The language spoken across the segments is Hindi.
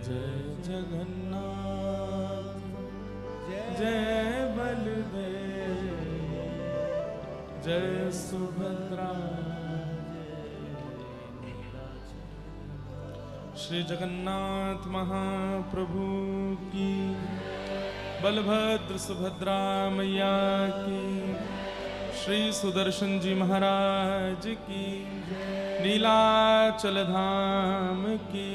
जय जगन्नाथ जय बलदेव जय सुभद्रा। श्री जगन्नाथ महाप्रभु की, बलभद्र सुभद्रा मैया की, श्री सुदर्शन जी महाराज की, नीलाचल धाम की,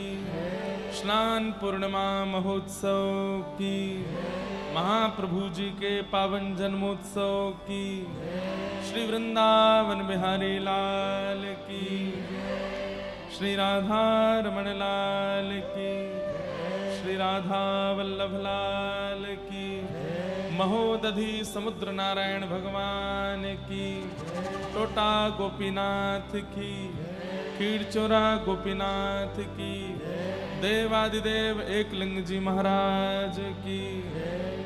स्नान पूर्णिमा महोत्सव की, महाप्रभु जी के पावन जन्मोत्सव की, श्री वृंदावन बिहारी लाल की, श्री राधा रमण लाल की, श्री राधा वल्लभ लाल की, महोदधि समुद्र नारायण भगवान की, टोटा गोपीनाथ की, खीरचोरा गोपीनाथ की, देवादिदेव एकलिंग जी महाराज की,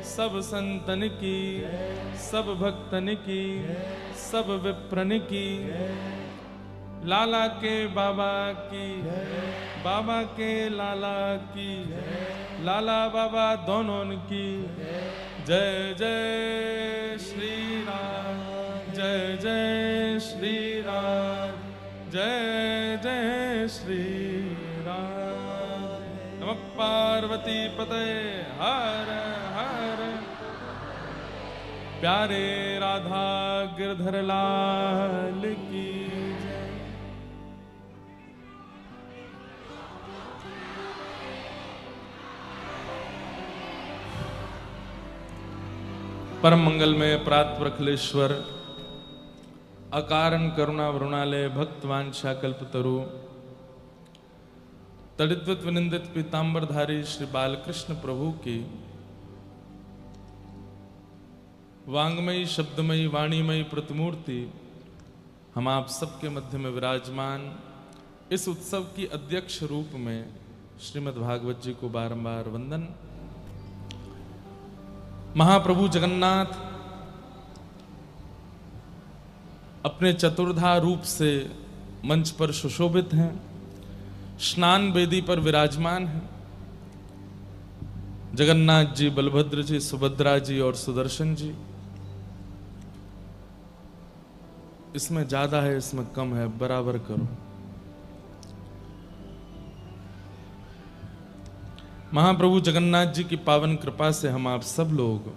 सब संतन की, सब भक्तन की, सब विप्रन की, लाला के बाबा की, बाबा के लाला की, लाला बाबा दोनों की। जय जय श्री राम, जय जय श्री राम, जय जय श्री राम। नमः पार्वती पते हर हर। प्यारे राधा गिरधर लाल की जय। परम मंगल में प्रात प्रखलेश्वर, अकारण करुणा वरुणालय, भक्तवांछा कल्पतरु, तड़िद्वत विनिंदित पीतांबरधारी श्री बालकृष्ण प्रभु की वांगमयी शब्दमयी वाणीमयी प्रतिमूर्ति हम आप सबके मध्य में विराजमान इस उत्सव की अध्यक्ष रूप में श्रीमद् भागवत जी को बारंबार वंदन। महाप्रभु जगन्नाथ अपने चतुर्धा रूप से मंच पर सुशोभित हैं, स्नान वेदी पर विराजमान हैं। जगन्नाथ जी, बलभद्र जी, सुभद्रा जी और सुदर्शन जी। इसमें ज्यादा है, इसमें कम है, बराबर करो। महाप्रभु जगन्नाथ जी की पावन कृपा से हम आप सब लोग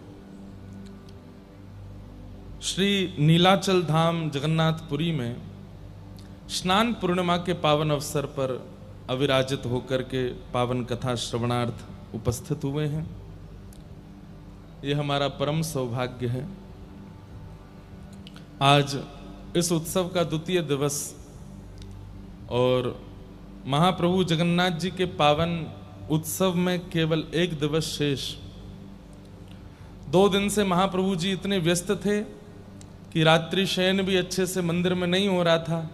श्री नीलाचल धाम जगन्नाथपुरी में स्नान पूर्णिमा के पावन अवसर पर अविराजित होकर के पावन कथा श्रवणार्थ उपस्थित हुए हैं। यह हमारा परम सौभाग्य है। आज इस उत्सव का द्वितीय दिवस और महाप्रभु जगन्नाथ जी के पावन उत्सव में केवल एक दिवस शेष। 2 दिन से महाप्रभु जी इतने व्यस्त थे कि रात्रि शयन भी अच्छे से मंदिर में नहीं हो रहा था,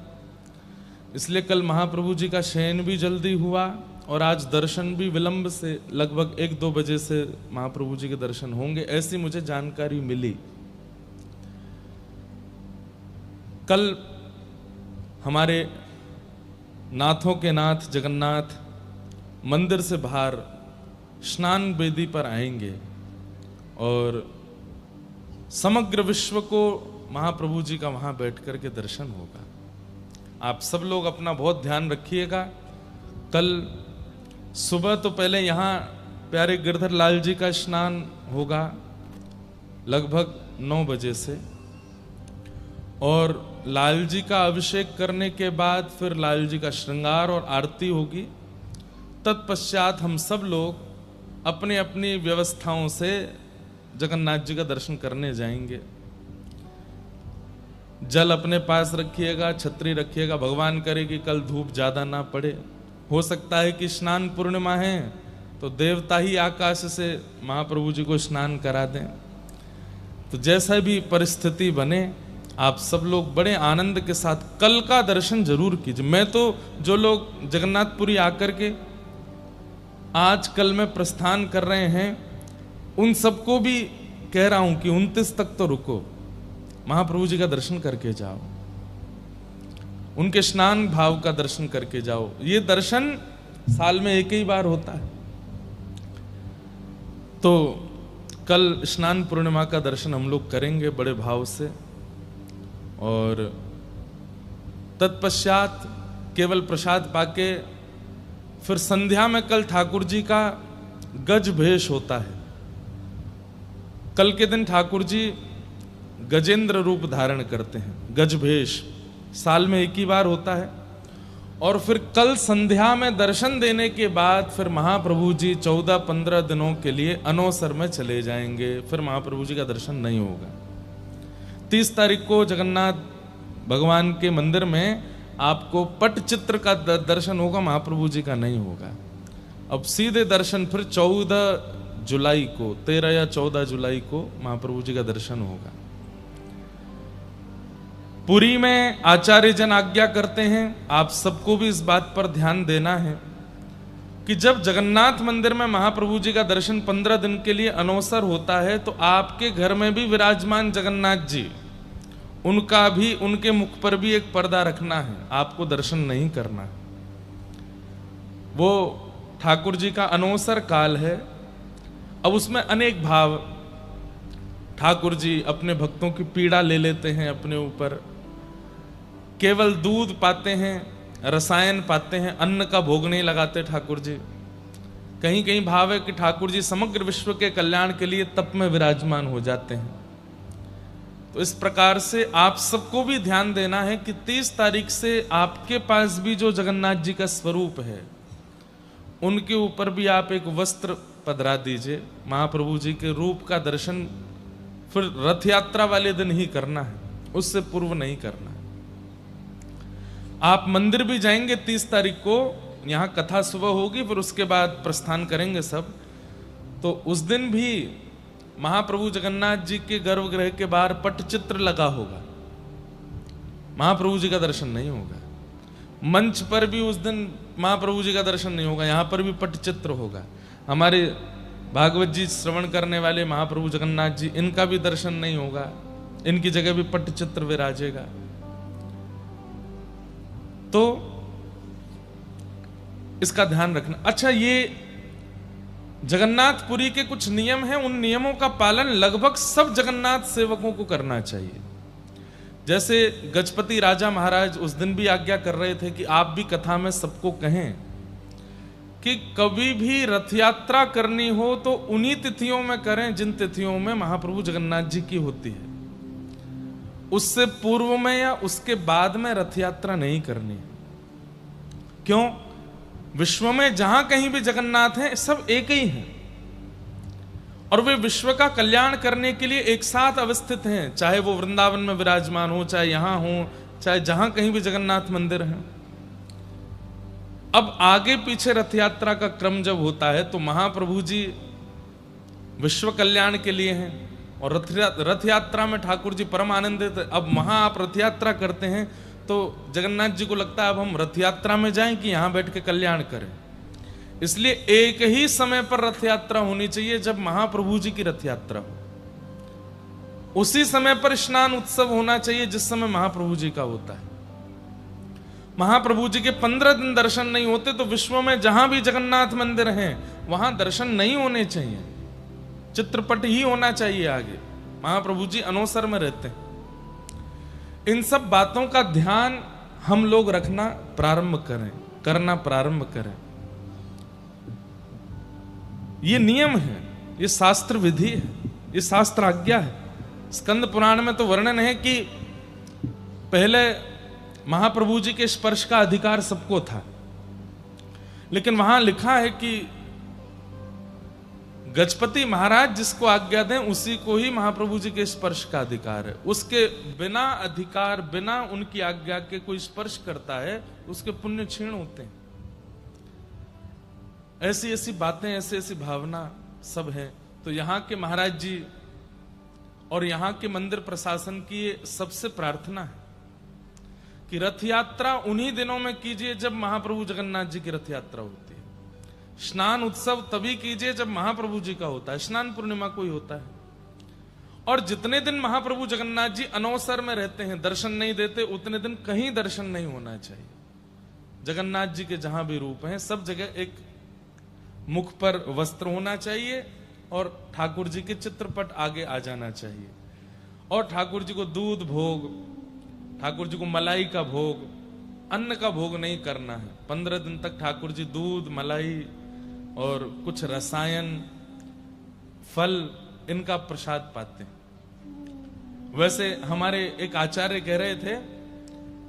इसलिए कल महाप्रभु जी का शयन भी जल्दी हुआ और आज दर्शन भी विलंब से, लगभग 1-2 बजे से महाप्रभु जी के दर्शन होंगे, ऐसी मुझे जानकारी मिली। कल हमारे नाथों के नाथ जगन्नाथ मंदिर से बाहर स्नान वेदी पर आएंगे और समग्र विश्व को महाप्रभु जी का वहां बैठ कर के दर्शन होगा। आप सब लोग अपना बहुत ध्यान रखिएगा। कल सुबह तो पहले यहाँ प्यारे गिरधर लाल जी का स्नान होगा लगभग 9 बजे से, और लाल जी का अभिषेक करने के बाद फिर लाल जी का श्रृंगार और आरती होगी। तत्पश्चात हम सब लोग अपनी अपनी व्यवस्थाओं से जगन्नाथ जी का दर्शन करने जाएंगे। जल अपने पास रखिएगा, छतरी रखिएगा। भगवान करे कि कल धूप ज्यादा ना पड़े। हो सकता है कि स्नान पूर्णिमा है तो देवता ही आकाश से महाप्रभु जी को स्नान करा दें। तो जैसा भी परिस्थिति बने, आप सब लोग बड़े आनंद के साथ कल का दर्शन जरूर कीजिए। मैं तो जो लोग जगन्नाथपुरी आकर के आज कल में प्रस्थान कर रहे हैं, उन सबको भी कह रहा हूं कि 29 तक तो रुको, महाप्रभु जी का दर्शन करके जाओ, उनके स्नान भाव का दर्शन करके जाओ। ये दर्शन साल में एक ही बार होता है। तो कल स्नान पूर्णिमा का दर्शन हम लोग करेंगे बड़े भाव से, और तत्पश्चात केवल प्रसाद पाके फिर संध्या में कल ठाकुर जी का गज भेष होता है। कल के दिन ठाकुर जी गजेंद्र रूप धारण करते हैं, गज भेष साल में एक ही बार होता है। और फिर कल संध्या में दर्शन देने के बाद फिर महाप्रभु जी 14-15 दिनों के लिए अनवसर में चले जाएंगे, फिर महाप्रभु जी का दर्शन नहीं होगा। 30 तारीख को जगन्नाथ भगवान के मंदिर में आपको पटचित्र का दर्शन होगा, महाप्रभु जी का नहीं होगा। अब सीधे दर्शन फिर 14 जुलाई को, 13 या 14 जुलाई को महाप्रभु जी का दर्शन होगा। पुरी में आचार्य जन आज्ञा करते हैं, आप सबको भी इस बात पर ध्यान देना है कि जब जगन्नाथ मंदिर में महाप्रभु जी का दर्शन 15 दिन के लिए अनवसर होता है, तो आपके घर में भी विराजमान जगन्नाथ जी, उनका भी, उनके मुख पर भी एक पर्दा रखना है, आपको दर्शन नहीं करना है। वो ठाकुर जी का अनवसर काल है। अब उसमें अनेक भाव, ठाकुर जी अपने भक्तों की पीड़ा ले लेते हैं अपने ऊपर, केवल दूध पाते हैं, रसायन पाते हैं, अन्न का भोग नहीं लगाते ठाकुर जी। कहीं कहीं भाव है कि ठाकुर जी समग्र विश्व के कल्याण के लिए तप में विराजमान हो जाते हैं। तो इस प्रकार से आप सबको भी ध्यान देना है कि 30 तारीख से आपके पास भी जो जगन्नाथ जी का स्वरूप है, उनके ऊपर भी आप एक वस्त्र पधरा दीजिए। महाप्रभु जी के रूप का दर्शन फिर रथ यात्रा वाले दिन ही करना है, उससे पूर्व नहीं करना है। आप मंदिर भी जाएंगे 30 तारीख को, यहां कथा सुबह होगी, फिर उसके बाद प्रस्थान करेंगे सब। तो उस दिन भी महाप्रभु जगन्नाथ जी के गर्भगृह के बाहर पटचित्र लगा होगा, महाप्रभु जी का दर्शन नहीं होगा। मंच पर भी उस दिन महाप्रभु जी का दर्शन नहीं होगा, यहां पर भी पटचित्र होगा। हमारे भागवत जी श्रवण करने वाले महाप्रभु जगन्नाथ जी, इनका भी दर्शन नहीं होगा, इनकी जगह भी पटचित्र विराजेगा। तो इसका ध्यान रखना। अच्छा, ये जगन्नाथपुरी के कुछ नियम हैं, उन नियमों का पालन लगभग सब जगन्नाथ सेवकों को करना चाहिए। जैसे गजपति राजा महाराज उस दिन भी आज्ञा कर रहे थे कि आप भी कथा में सबको कहें कि कभी भी रथ यात्रा करनी हो तो उन्हीं तिथियों में करें जिन तिथियों में महाप्रभु जगन्नाथ जी की होती है। उससे पूर्व में या उसके बाद में रथ यात्रा नहीं करनी। क्यों? विश्व में जहां कहीं भी जगन्नाथ हैं, सब एक ही हैं, और वे विश्व का कल्याण करने के लिए एक साथ अवस्थित हैं, चाहे वो वृंदावन में विराजमान हो, चाहे यहां हो, चाहे जहां कहीं भी जगन्नाथ मंदिर है। अब आगे पीछे रथ यात्रा का क्रम जब होता है तो महाप्रभु जी विश्व कल्याण के लिए हैं, और रथ यात्रा में ठाकुर जी परम आनंदित। अब वहां आप रथ यात्रा करते हैं तो जगन्नाथ जी को लगता है अब हम रथ यात्रा में जाएं कि यहां बैठ के कल्याण करें। इसलिए एक ही समय पर रथ यात्रा होनी चाहिए, जब महाप्रभु जी की रथ यात्रा हो। उसी समय पर स्नान उत्सव होना चाहिए जिस समय महाप्रभु जी का होता है। महाप्रभु जी के 15 दिन दर्शन नहीं होते तो विश्व में जहां भी जगन्नाथ मंदिर हैं वहां दर्शन नहीं होने चाहिए, चित्रपट ही होना चाहिए आगे। महाप्रभु जी अनवसर में रहते हैं। इन सब बातों का ध्यान हम लोग रखना प्रारंभ करें, करना प्रारंभ करें। ये नियम है, ये शास्त्र विधि है, ये शास्त्र आज्ञा है। स्कंद पुराण में तो वर्णन है कि पहले महाप्रभु जी के स्पर्श का अधिकार सबको था, लेकिन वहां लिखा है कि गजपति महाराज जिसको आज्ञा दें उसी को ही महाप्रभु जी के स्पर्श का अधिकार है। उसके बिना अधिकार, बिना उनकी आज्ञा के कोई स्पर्श करता है उसके पुण्य क्षीण होते हैं। ऐसी ऐसी बातें, ऐसी ऐसी भावना सब है। तो यहाँ के महाराज जी और यहाँ के मंदिर प्रशासन की सबसे प्रार्थना है कि रथ यात्रा उन्हीं दिनों में कीजिए जब महाप्रभु जगन्नाथ जी की रथ यात्रा होती है। स्नान उत्सव तभी कीजिए जब महाप्रभु जी का होता है, स्नान पूर्णिमा को ही होता है। और जितने दिन महाप्रभु जगन्नाथ जी अनवसर में रहते हैं, दर्शन नहीं देते, उतने दिन कहीं दर्शन नहीं होना चाहिए। जगन्नाथ जी के जहां भी रूप हैं सब जगह एक मुख पर वस्त्र होना चाहिए और ठाकुर जी के चित्रपट आगे आ जाना चाहिए। और ठाकुर जी को दूध भोग, ठाकुर जी को मलाई का भोग, अन्न का भोग नहीं करना है। 15 दिन तक ठाकुर जी दूध, मलाई और कुछ रसायन, फल, इनका प्रसाद पाते हैं। वैसे हमारे एक आचार्य कह रहे थे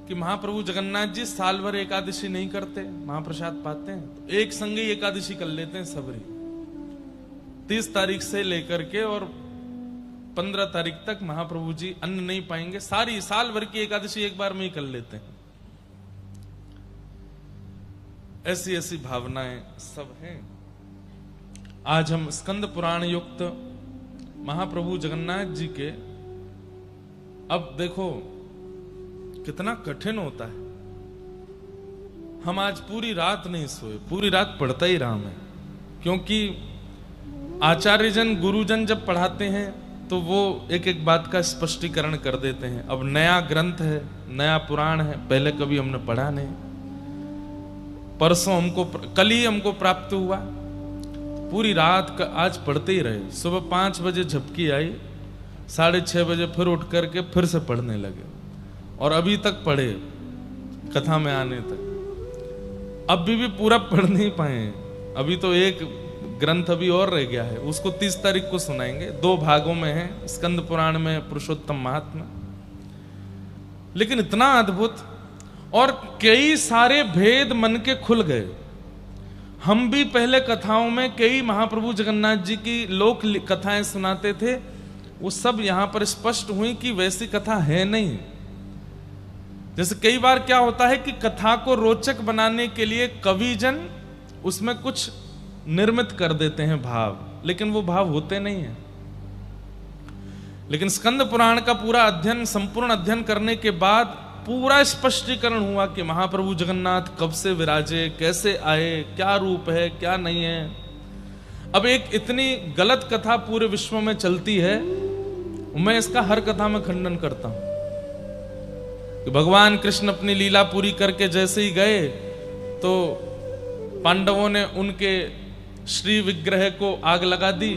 कि महाप्रभु जगन्नाथ जी साल भर एकादशी नहीं करते, महाप्रसाद पाते हैं तो एक संगी एकादशी कर लेते हैं सबरी, 30 तारीख से लेकर के और 15 तारीख तक महाप्रभु जी अन्न नहीं पाएंगे, सारी साल भर की एकादशी एक बार में ही कर लेते हैं। ऐसी ऐसी भावनाएं सब हैं। आज हम स्कंद पुराण युक्त महाप्रभु जगन्नाथ जी के, अब देखो कितना कठिन होता है। हम आज पूरी रात नहीं सोए, पूरी रात पढ़ता ही रहा मैं, क्योंकि आचार्यजन गुरुजन जब पढ़ाते हैं तो वो एक एक बात का स्पष्टीकरण कर देते हैं। अब नया ग्रंथ है, नया पुराण है, पहले कभी हमने पढ़ा नहीं, परसों हमको, कल ही हमको प्राप्त हुआ, पूरी रात आज पढ़ते ही रहे। सुबह 5 बजे झपकी आई, 6:30 बजे फिर उठ करके फिर से पढ़ने लगे और अभी तक पढ़े कथा में आने तक। अभी भी पूरा पढ़ नहीं पाए, अभी तो एक ग्रंथ अभी और रह गया है, उसको 30 तारीख को सुनाएंगे। 2 भागों में है, स्कंद पुराण में पुरुषोत्तम महात्मा। लेकिन इतना अद्भुत और कई सारे भेद मन के खुल गए। हम भी पहले कथाओं में कई महाप्रभु जगन्नाथ जी की लोक कथाएं सुनाते थे, वो सब यहां पर स्पष्ट हुई कि वैसी कथा है नहीं। जैसे कई बार क्या होता है कि कथा को रोचक बनाने के लिए कविजन उसमें कुछ निर्मित कर देते हैं भाव, लेकिन वो भाव होते नहीं है। लेकिन स्कंद पुराण का पूरा अध्ययन, संपूर्ण अध्ययन करने के बाद पूरा स्पष्टीकरण हुआ कि महाप्रभु जगन्नाथ कब से विराजे, कैसे आए, क्या रूप है, क्या नहीं है। अब एक इतनी गलत कथा पूरे विश्व में चलती है, मैं इसका हर कथा में खंडन करता हूं कि भगवान कृष्ण अपनी लीला पूरी करके जैसे ही गए तो पांडवों ने उनके श्री विग्रह को आग लगा दी,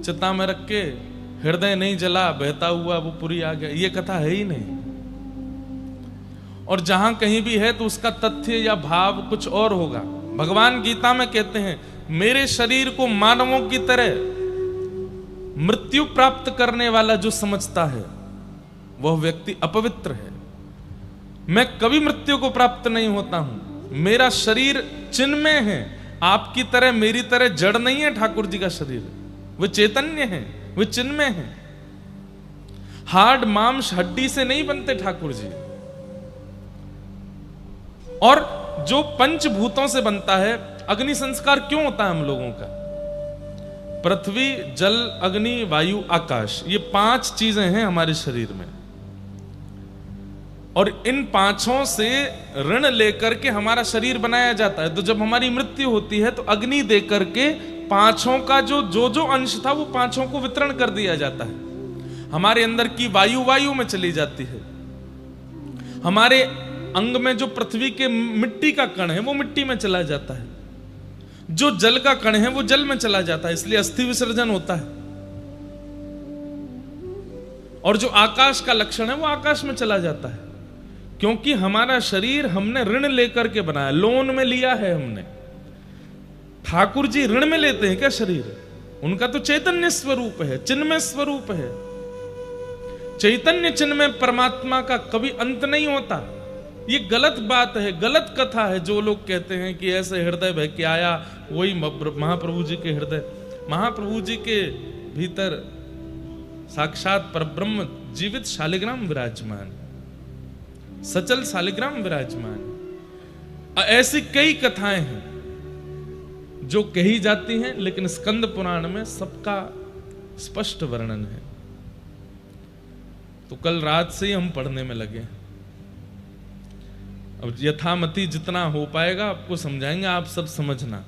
चिता में रख के, हृदय नहीं जला, बहता हुआ वो पूरी आ गया। ये कथा है ही नहीं, और जहां कहीं भी है तो उसका तथ्य या भाव कुछ और होगा। भगवान गीता में कहते हैं, मेरे शरीर को मानवों की तरह मृत्यु प्राप्त करने वाला जो समझता है वह व्यक्ति अपवित्र है। मैं कभी मृत्यु को प्राप्त नहीं होता हूं, मेरा शरीर चिन्मय है, आपकी तरह मेरी तरह जड़ नहीं है। ठाकुर जी का शरीर वो चैतन्य है, वो चिन्मय है। हार्ड मांस हड्डी से नहीं बनते ठाकुर जी। और जो पंचभूतों से बनता है, अग्नि संस्कार क्यों होता है हम लोगों का? पृथ्वी, जल, अग्नि, वायु, आकाश, ये 5 चीजें हैं हमारे शरीर में, और इन 5 से ऋण लेकर के हमारा शरीर बनाया जाता है। तो जब हमारी मृत्यु होती है तो अग्नि दे करके 5 का जो अंश था वो 5 को वितरण कर दिया जाता है। हमारे अंदर की वायु में चली जाती है, हमारे अंग में जो पृथ्वी के मिट्टी का कण है वो मिट्टी में चला जाता है, जो जल का कण है वो जल में चला जाता है, इसलिए अस्थि विसर्जन होता है। और जो आकाश का लक्षण है वो आकाश में चला जाता है, क्योंकि हमारा शरीर हमने ऋण लेकर के बनाया, लोन में लिया है हमने। ठाकुर जी ऋण में लेते हैं क्या शरीर? उनका तो चैतन्य स्वरूप है, चिन्मय स्वरूप है। चैतन्य चिन्मय परमात्मा का कभी अंत नहीं होता। ये गलत बात है, गलत कथा है। जो लोग कहते हैं कि ऐसे हृदय बह के आया, वही महाप्रभु जी के हृदय, महाप्रभु जी के भीतर साक्षात परब्रह्म जीवित शालिग्राम विराजमान, सचल शालिग्राम विराजमान। ऐसी कई कथाएं हैं जो कही जाती हैं, लेकिन स्कंद पुराण में सबका स्पष्ट वर्णन है। तो कल रात से ही हम पढ़ने में लगे। अब यथामति जितना हो पाएगा आपको समझाएंगे, आप सब समझना।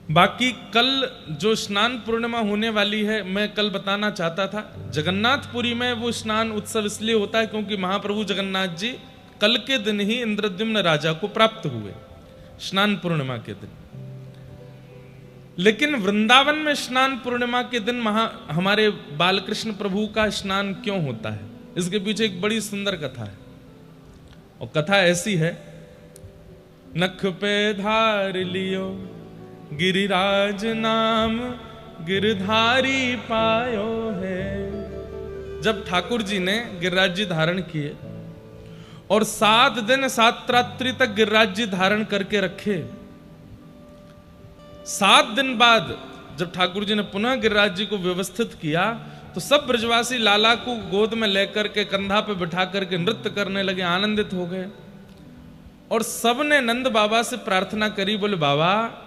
बाकी कल जो स्नान पूर्णिमा होने वाली है, मैं कल बताना चाहता था, जगन्नाथपुरी में वो स्नान उत्सव इसलिए होता है क्योंकि महाप्रभु जगन्नाथ जी कल के दिन ही इंद्रद्युम्न राजा को प्राप्त हुए, स्नान पूर्णिमा के दिन। लेकिन वृंदावन में स्नान पूर्णिमा के दिन हमारे बालकृष्ण प्रभु का स्नान क्यों होता है, इसके पीछे एक बड़ी सुंदर कथा है। और कथा ऐसी है, नख पे धार लियो गिरिराज नाम गिरधारी पायो है। जब ठाकुर जी ने गिरिराज जी धारण किए और 7 दिन 7 रात्रि तक गिरिराज जी धारण करके रखे, 7 दिन बाद जब ठाकुर जी ने पुनः गिरिराज जी को व्यवस्थित किया तो सब ब्रजवासी लाला को गोद में लेकर के कंधा पे बिठा करके नृत्य करने लगे, आनंदित हो गए। और सबने नंद बाबा से प्रार्थना करी, बोले बाबा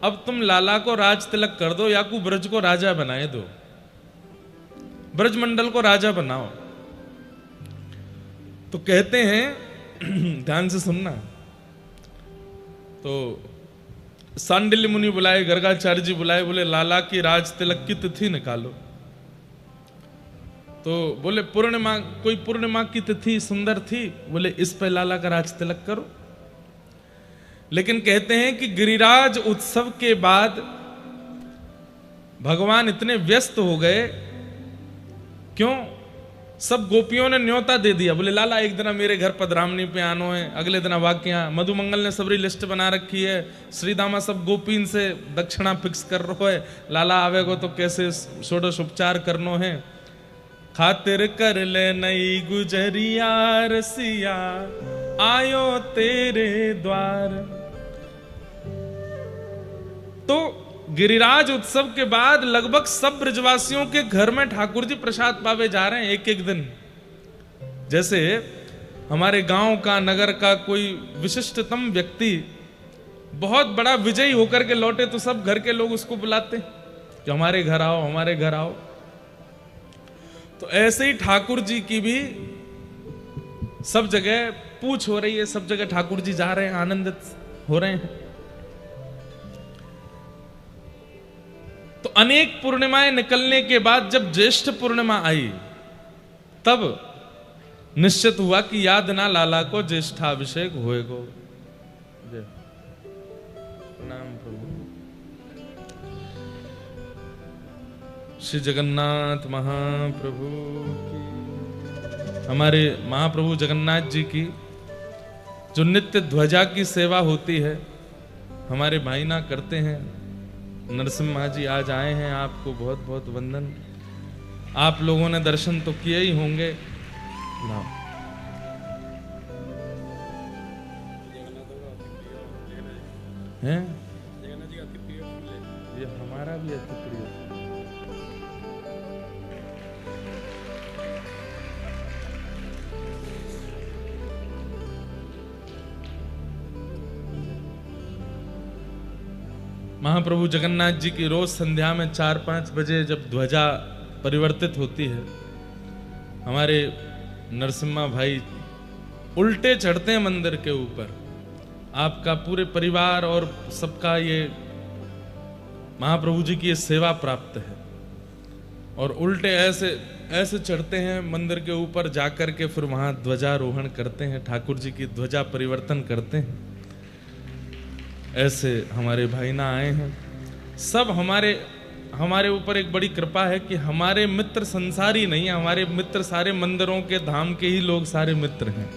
अब तुम लाला को राज तिलक कर दो या को ब्रज को राजा बनाए दो, ब्रजमंडल को राजा बनाओ। तो कहते हैं, ध्यान से सुनना, तो सांडिल्य मुनि बुलाए, गर्गाचार्य जी बुलाए, बोले लाला की राज तिलक की तिथि निकालो। तो बोले पूर्णिमा, कोई पूर्णिमा की तिथि सुंदर थी, बोले इस पे लाला का राज तिलक करो। लेकिन कहते हैं कि गिरिराज उत्सव के बाद भगवान इतने व्यस्त हो गए, क्यों, सब गोपियों ने न्योता दे दिया, बोले लाला एक दिन मेरे घर पधरामनी पे आनो है, अगले दिन वाक्या मधुमंगल ने सबरी लिस्ट बना रखी है, श्रीदामा सब गोपीन से दक्षिणा फिक्स कर रहो है, लाला आवेगो तो कैसे षोडश उपचार करनो है, खातिर कर ले नई गुजरिया रसिया आयो तेरे द्वार। तो गिरिराज उत्सव के बाद लगभग सब ब्रजवासियों के घर में ठाकुर जी प्रसाद पावे जा रहे हैं एक एक दिन। जैसे हमारे गांव का, नगर का कोई विशिष्टतम व्यक्ति बहुत बड़ा विजयी होकर के लौटे तो सब घर के लोग उसको बुलाते कि हमारे घर आओ, हमारे घर आओ। तो ऐसे ही ठाकुर जी की भी सब जगह पूछ हो रही है, सब जगह ठाकुर जी जा रहे हैं, आनंदित हो रहे हैं। तो अनेक पूर्णिमाएं निकलने के बाद जब ज्येष्ठ पूर्णिमा आई तब निश्चित हुआ कि याद ना लाला को ज्येष्ठाभिषेक होएगो। प्रणाम प्रभु। श्री जगन्नाथ महाप्रभु की, हमारे महाप्रभु जगन्नाथ जी की जो नित्य ध्वजा की सेवा होती है हमारे भाई ना करते हैं। नरसिम्हा जी आज आए हैं, आपको बहुत बहुत वंदन। आप लोगों ने दर्शन तो किए ही होंगे ना। हैं? ये हमारा भी अति प्रिय। महाप्रभु जगन्नाथ जी की रोज संध्या में 4-5 बजे जब ध्वजा परिवर्तित होती है, हमारे नरसिम्हा भाई उल्टे चढ़ते हैं मंदिर के ऊपर। आपका पूरे परिवार और सबका ये महाप्रभु जी की ये सेवा प्राप्त है। और उल्टे ऐसे ऐसे चढ़ते हैं मंदिर के ऊपर जाकर के, फिर वहां ध्वजारोहण करते हैं, ठाकुर जी की ध्वजा परिवर्तन करते हैं। ऐसे हमारे भाई ना आए हैं। सब हमारे ऊपर एक बड़ी कृपा है कि हमारे मित्र संसारी नहीं है, हमारे मित्र सारे मंदिरों के धाम के ही लोग सारे मित्र हैं।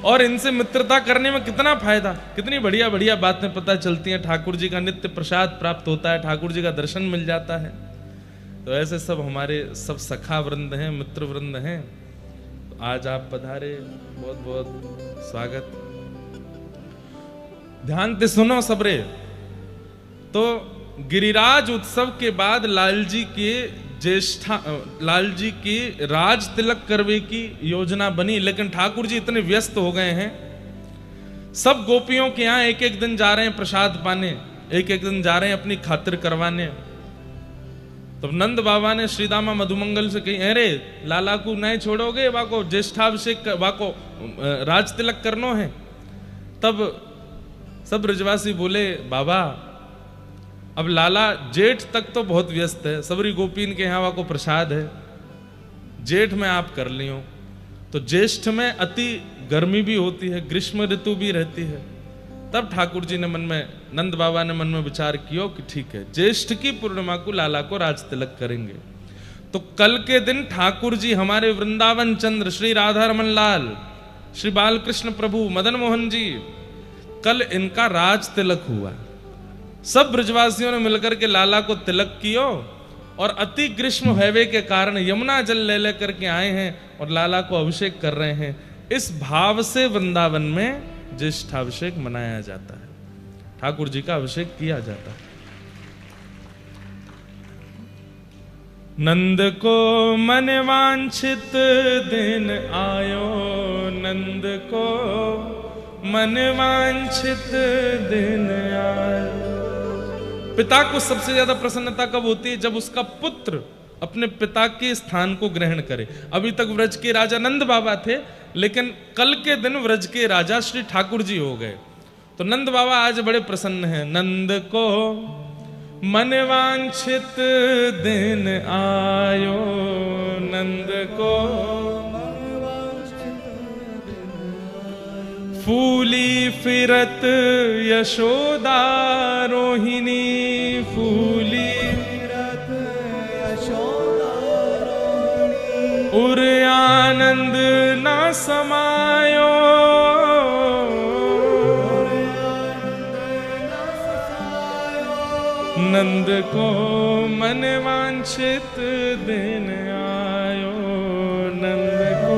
और इनसे मित्रता करने में कितना फायदा, कितनी बढ़िया बढ़िया बातें पता चलती हैं। ठाकुर जी का नित्य प्रसाद प्राप्त होता है, ठाकुर जी का दर्शन मिल जाता है। तो ऐसे सब हमारे सब सखा वृंद हैं, मित्र वृंद हैं। तो आज आप पधारे, बहुत बहुत स्वागत। ध्यान से सुनो सबरे। तो गिरिराज उत्सव के बाद लाल जी की राज तिलक करवे की योजना बनी, लेकिन ठाकुर जी इतने व्यस्त हो गए हैं, सब गोपियों के यहाँ एक एक दिन जा रहे हैं प्रसाद पाने, एक एक दिन जा रहे हैं अपनी खातिर करवाने। तब नंद बाबा ने श्रीदामा मधुमंगल से कही, अरे लाला को नहीं छोड़ोगे, वाको ज्येष्ठाभिषेक, वाको राज तिलक करनो है। तब सब ब्रजवासी बोले, बाबा अब लाला जेठ तक तो बहुत व्यस्त है, सबरी गोपीन के यहाँ को प्रसाद है, जेठ में आप कर लियो। तो ज्येष्ठ में अति गर्मी भी होती है, ग्रीष्म ऋतु भी रहती है, तब ठाकुर जी ने मन में, नंद बाबा ने मन में विचार किया कि ठीक है, ज्येष्ठ की पूर्णिमा को लाला को राज तिलक करेंगे। तो कल के दिन ठाकुर जी हमारे वृंदावन चंद्र श्री राधा रमन लाल, श्री बालकृष्ण प्रभु, मदन मोहन जी, कल इनका राज तिलक हुआ। सब ब्रजवासियों ने मिलकर के लाला को तिलक कियो और अति ग्रीष्म हैवे के कारण यमुना जल ले लेकर के आए हैं और लाला को अभिषेक कर रहे हैं। इस भाव से वृंदावन में ज्येष्ठाभिषेक मनाया जाता है, ठाकुर जी का अभिषेक किया जाता है। नंद को मन वांछित दिन आयो, नंद को मन वांछित दिन आयो। पिता को सबसे ज्यादा प्रसन्नता कब होती है? जब उसका पुत्र अपने पिता के स्थान को ग्रहण करे। अभी तक व्रज के राजा नंद बाबा थे, लेकिन कल के दिन व्रज के राजा श्री ठाकुर जी हो गए। तो नंद बाबा आज बड़े प्रसन्न हैं। नंद को मन वांछित दिन आयो, नंद को फूली फिरत यशोदा रोहिणी, फूली फिरत यशोदा रोहिणी, उर आनंद ना समायो, नंद को मन वांछित दिन आयो, नंद को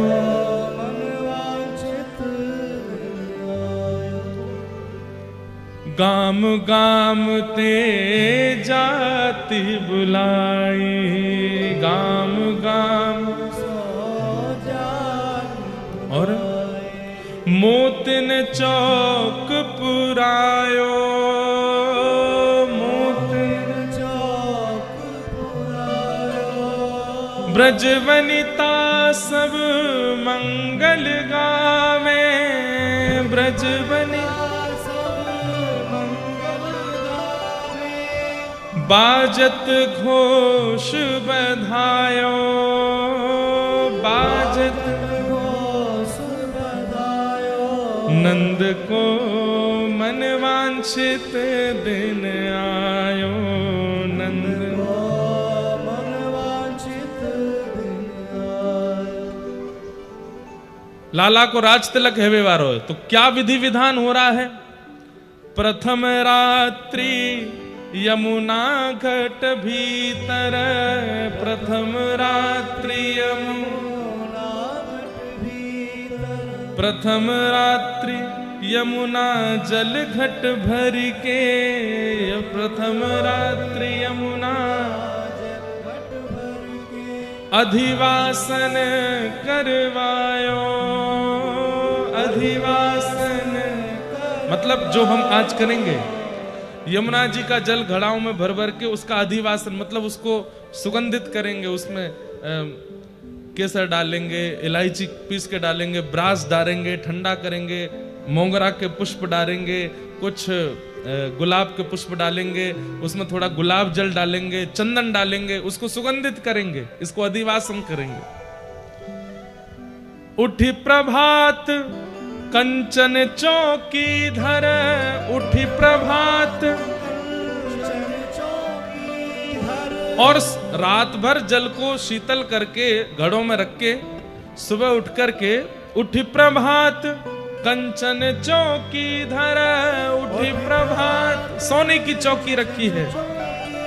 मन वांछित दिन आयो। गाम गाम ते जाति बुलाई, गाम गाम और मोतिन चौक पुरायो, ब्रज वनिता सब मंगल गावे, ब्रज वनिता सब मंगल गावे, बाजत घोष बधायो, बाजत घोष बधायो, नंद को मन वांछित दिन आयो, नंद लाला को राज तिलक है व्यवहार हो। तो क्या विधि विधान हो रहा है? प्रथम रात्रि यमुना घट भीतर, प्रथम रात्रि यमुना घट भीतर, प्रथम रात्रि यमुना जल घट भर के, प्रथम रात्रि यमुना अधिवासन करवायो, अधिवासन मतलब जो हम आज करेंगे, यमुना जी का जल घड़ाओं में भर भर के उसका अधिवासन मतलब उसको सुगंधित करेंगे, उसमें केसर डालेंगे, इलायची पीस के डालेंगे, ब्रास डालेंगे, ठंडा करेंगे, मोगरा के पुष्प डालेंगे, कुछ गुलाब के पुष्प डालेंगे, उसमें थोड़ा गुलाब जल डालेंगे, चंदन डालेंगे, उसको सुगंधित करेंगे, इसको अधिवासन करेंगे। उठी प्रभात कंचन चौकी धर, उठी प्रभात और रात भर जल को शीतल करके घड़ों में रख के सुबह उठ करके उठी प्रभात कंचन चौकी धर, उठी प्रभात सोने की चौकी रखी है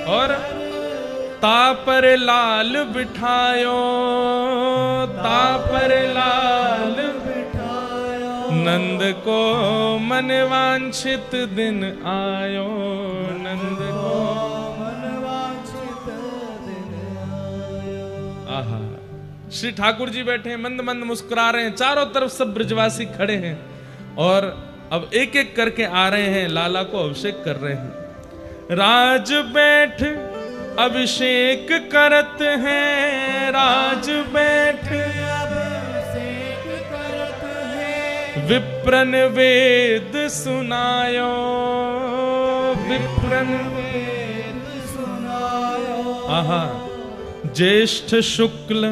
और तापर लाल बिठायो, तापर लाल बिठायो, नंद को मन वांछित दिन आयो, नंद को मन वांछित दिन आयो। आहा, श्री ठाकुर जी बैठे हैं, मंद मंद मुस्कुरा रहे हैं, चारों तरफ सब ब्रजवासी खड़े हैं और अब एक एक करके आ रहे हैं, लाला को अभिषेक कर रहे हैं। राज बैठ अभिषेक करत हैं, राज बैठ अभिषेक करत हैं, विप्रन वेद सुनायो, विप्रन वेद सुनायो। आहा, ज्येष्ठ शुक्ल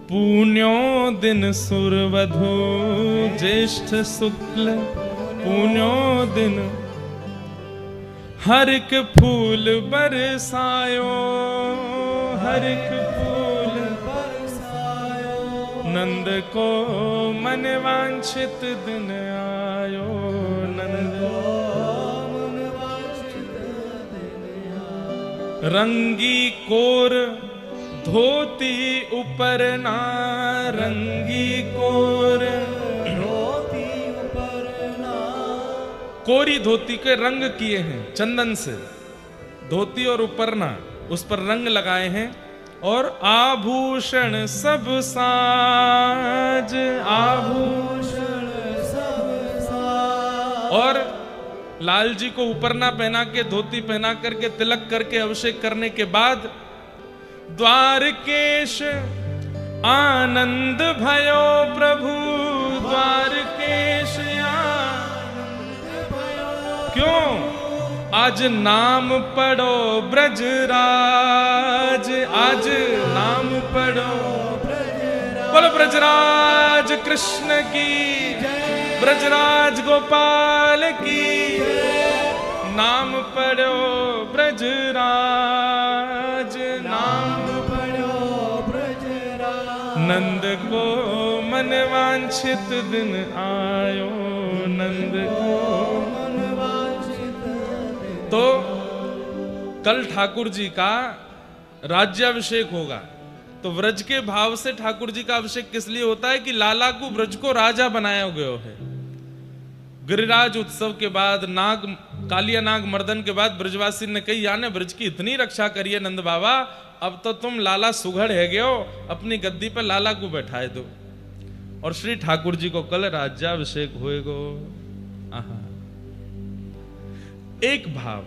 पुण्यो दिन सुरवधु, ज्येष्ठ शुक्ल पुण्यो दिन हर एक फूल बरसायो, हर एक फूल बरसायो, नंद को मन वांछित दिन आयो, नंद मन वांछित दिन आयो। रंगी कोर धोती ऊपर ना, रंगी कोर धोती ऊपर ना, कोरी धोती के रंग किए हैं चंदन से, धोती और ऊपर ना उस पर रंग लगाए हैं। और आभूषण सब साज, आभूषण सब साज। और लाल जी को ऊपर ना पहना के, धोती पहना करके, तिलक करके अभिषेक करने के बाद द्वारकेश आनंद भयो प्रभु, द्वारकेश आनंद भयो। क्यों? आज नाम पढ़ो ब्रजराज, आज नाम पढ़ो ब्रजराज। बोलो ब्रजराज कृष्ण की, ब्रजराज गोपाल की। नाम पढ़ो ब्रजराज, नाम पढ़ो ब्रजराज। नंद को मन वांछित दिन आयो, नंद को मन वांछित दिन। तो कल ठाकुर जी का राज्याभिषेक होगा। तो व्रज के भाव से ठाकुर जी का अभिषेक किस लिए होता है कि लाला को ब्रज को राजा बनाया गया है। गिरिराज उत्सव के बाद, नाग कालिया नाग मर्दन के बाद ब्रजवासी ने कही, याने ब्रज की इतनी रक्षा करिए नंद बाबा, अब तो तुम लाला सुघड़ है गए हो, अपनी गद्दी पर लाला को बैठाए दो। और श्री ठाकुर जी को कल राज्याभिषेक होएगो। एक भाव,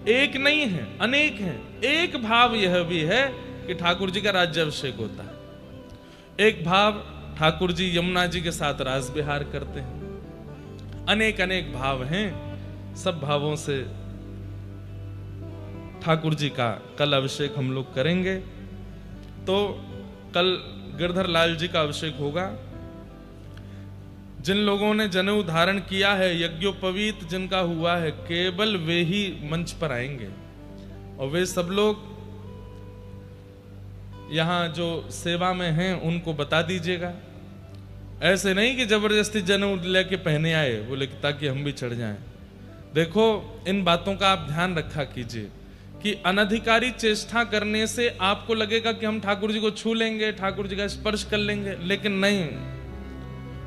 एक नहीं है, अनेक है। एक भाव यह भी है कि ठाकुर जी का राज्याभिषेक होता है। एक भाव ठाकुर जी यमुना जी के साथ रास विहार करते हैं। अनेक अनेक भाव हैं। सब भावों से ठाकुर जी का कल अभिषेक हम लोग करेंगे। तो कल गिरधर लाल जी का अभिषेक होगा। जिन लोगों ने जनेऊ धारण किया है, यज्ञोपवीत जिनका हुआ है, केवल वे ही मंच पर आएंगे। और वे सब लोग यहां जो सेवा में हैं उनको बता दीजिएगा। ऐसे नहीं कि जबरदस्ती जनेऊ लेके पहने आए बोले ताकि हम भी चढ़ जाएं। देखो, इन बातों का आप ध्यान रखा कीजिए कि अनधिकारी चेष्टा करने से आपको लगेगा कि हम ठाकुर जी को छू लेंगे, ठाकुर जी का स्पर्श कर लेंगे, लेकिन नहीं,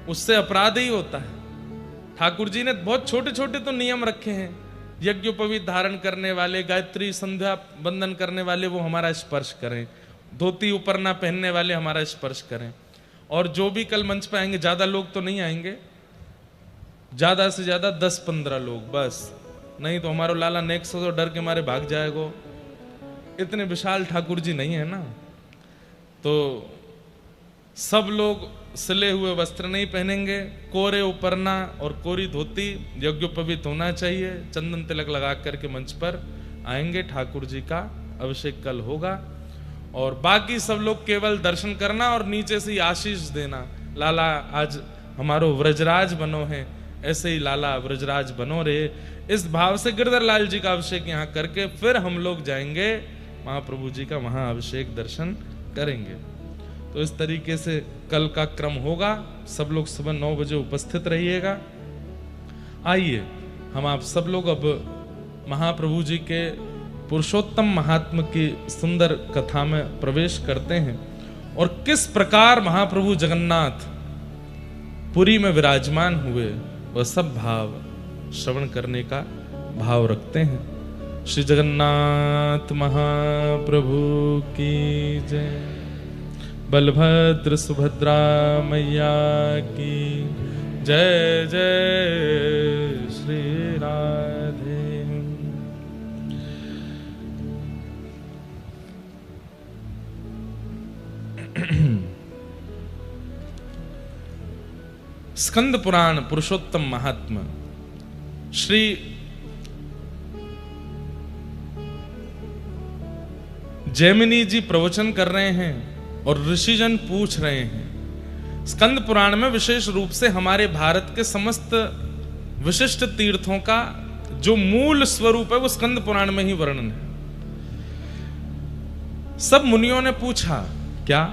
उससे अपराध ही होता है। ठाकुर जी ने बहुत छोटे छोटे तो नियम रखे हैं। यज्ञोपवीत धारण करने वाले, गायत्री संध्या बंदन करने वाले वो हमारा स्पर्श करें, धोती ऊपर ना पहनने वाले हमारा स्पर्श करें। और जो भी कल मंच पे आएंगे, ज्यादा लोग तो नहीं आएंगे, ज्यादा से ज्यादा 10-15 लोग बस, नहीं तो हमारा लाला नेक्स्ट तो डर के मारे भाग जाएगा। इतने विशाल ठाकुर जी नहीं है ना। तो सब लोग सिले हुए वस्त्र नहीं पहनेंगे, कोरे उपरना और कोरी धोती, यज्ञोपवीत होना चाहिए, चंदन तिलक लगा करके मंच पर आएंगे। ठाकुर जी का अभिषेक कल होगा। और बाकी सब लोग केवल दर्शन करना और नीचे से आशीष देना, लाला आज हमारो व्रजराज बनो है, ऐसे ही लाला व्रजराज बनो रे। इस भाव से गिरधर लाल जी का अभिषेक यहाँ करके फिर हम लोग जाएंगे महाप्रभु जी का वहां अभिषेक दर्शन करेंगे। तो इस तरीके से कल का क्रम होगा। सब लोग सुबह 9 बजे उपस्थित रहिएगा। आइए हम आप सब लोग अब महाप्रभु जी के पुरुषोत्तम महात्म की सुंदर कथा में प्रवेश करते हैं और किस प्रकार महाप्रभु जगन्नाथ पुरी में विराजमान हुए वह सब भाव श्रवण करने का भाव रखते हैं। श्री जगन्नाथ महाप्रभु की जय। बलभद्र सुभद्रा मैया की जय। जय श्री राधे। स्कंद पुराण पुरुषोत्तम महात्मा श्री जैमिनी जी प्रवचन कर रहे हैं और ऋषिजन पूछ रहे हैं। स्कंद पुराण में विशेष रूप से हमारे भारत के समस्त विशिष्ट तीर्थों का जो मूल स्वरूप है वो स्कंद पुराण में ही वर्णन है। सब मुनियों ने पूछा, क्या?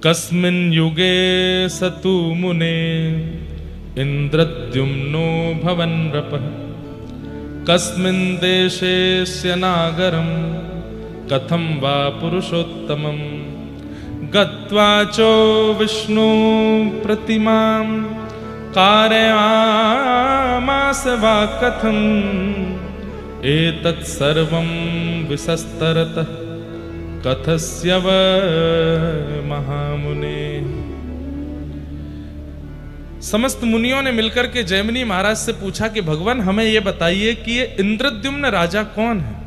कस्मिन् युगे सतु मुने इंद्रद्युम्नो भवन् नृपः कस्मिन् देशेस्य नागरं कथं वा पुरुषोत्तमं गत्वा चो विष्णु प्रतिमां कारयामास वा कथम् एतत् सर्वं विसस्तरतः कथस्य व महामुने। समस्त मुनियों ने मिलकर के जैमिनी महाराज से पूछा कि भगवान हमें यह बताइए कि ये इंद्रद्युम्न राजा कौन है,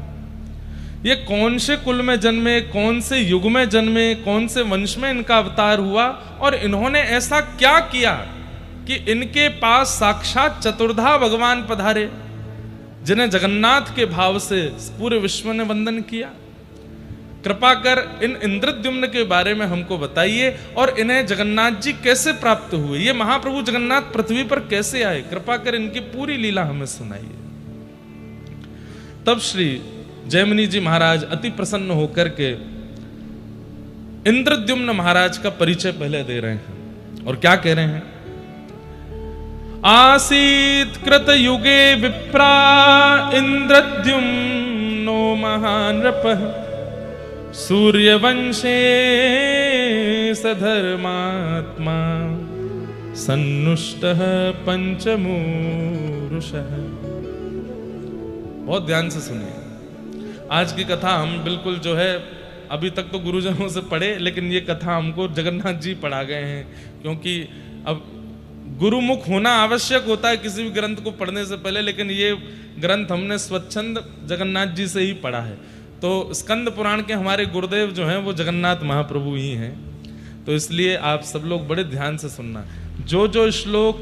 ये कौन से कुल में जन्मे, कौन से युग में जन्मे, कौन से वंश में इनका अवतार हुआ और इन्होंने ऐसा क्या किया कि इनके पास साक्षात चतुर्धा भगवान पधारे जिन्हें जगन्नाथ के भाव से पूरे विश्व ने वंदन किया। कृपा कर इन इंद्रद्युम्न के बारे में हमको बताइए और इन्हें जगन्नाथ जी कैसे प्राप्त हुए, ये महाप्रभु जगन्नाथ पृथ्वी पर कैसे आए, कृपा कर इनकी पूरी लीला हमें सुनाइए। तब श्री जैमिनी जी महाराज अति प्रसन्न होकर के इंद्रद्युम्न महाराज का परिचय पहले दे रहे हैं और क्या कह रहे हैं? आसीत कृत युगे विप्रा इंद्रद्युम्नो महानृपः सूर्यवंशे सधर्मात्मा सन्नुष्टः पंचमूरुषः। बहुत ध्यान से सुनिए, आज की कथा हम बिल्कुल जो है अभी तक तो गुरुजनों से पढ़े, लेकिन ये कथा हमको जगन्नाथ जी पढ़ा गए हैं, क्योंकि अब गुरुमुख होना आवश्यक होता है किसी भी ग्रंथ को पढ़ने से पहले, लेकिन ये ग्रंथ हमने स्वच्छंद जगन्नाथ जी से ही पढ़ा है। तो स्कंद पुराण के हमारे गुरुदेव जो हैं वो जगन्नाथ महाप्रभु ही हैं, तो इसलिए आप सब लोग बड़े ध्यान से सुनना। जो जो श्लोक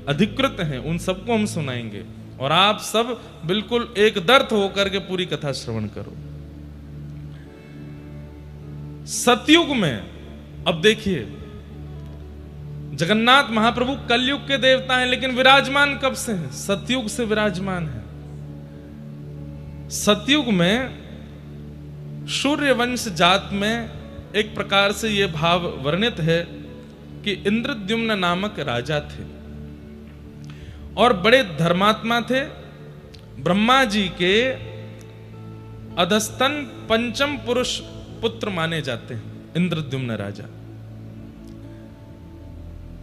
अधिकृत हैं उन सबको हम सुनाएंगे और आप सब बिल्कुल एक दर्थ होकर के पूरी कथा श्रवण करो। सतयुग में, अब देखिए, जगन्नाथ महाप्रभु कलयुग के देवता हैं, लेकिन विराजमान कब से हैं? सतयुग से विराजमान है। सतयुग में सूर्यवंश जात में एक प्रकार से यह भाव वर्णित है कि इंद्रद्युम्न नामक राजा थे और बड़े धर्मात्मा थे। ब्रह्मा जी के अधस्तन पंचम पुरुष पुत्र माने जाते हैं इंद्रद्युम्न राजा।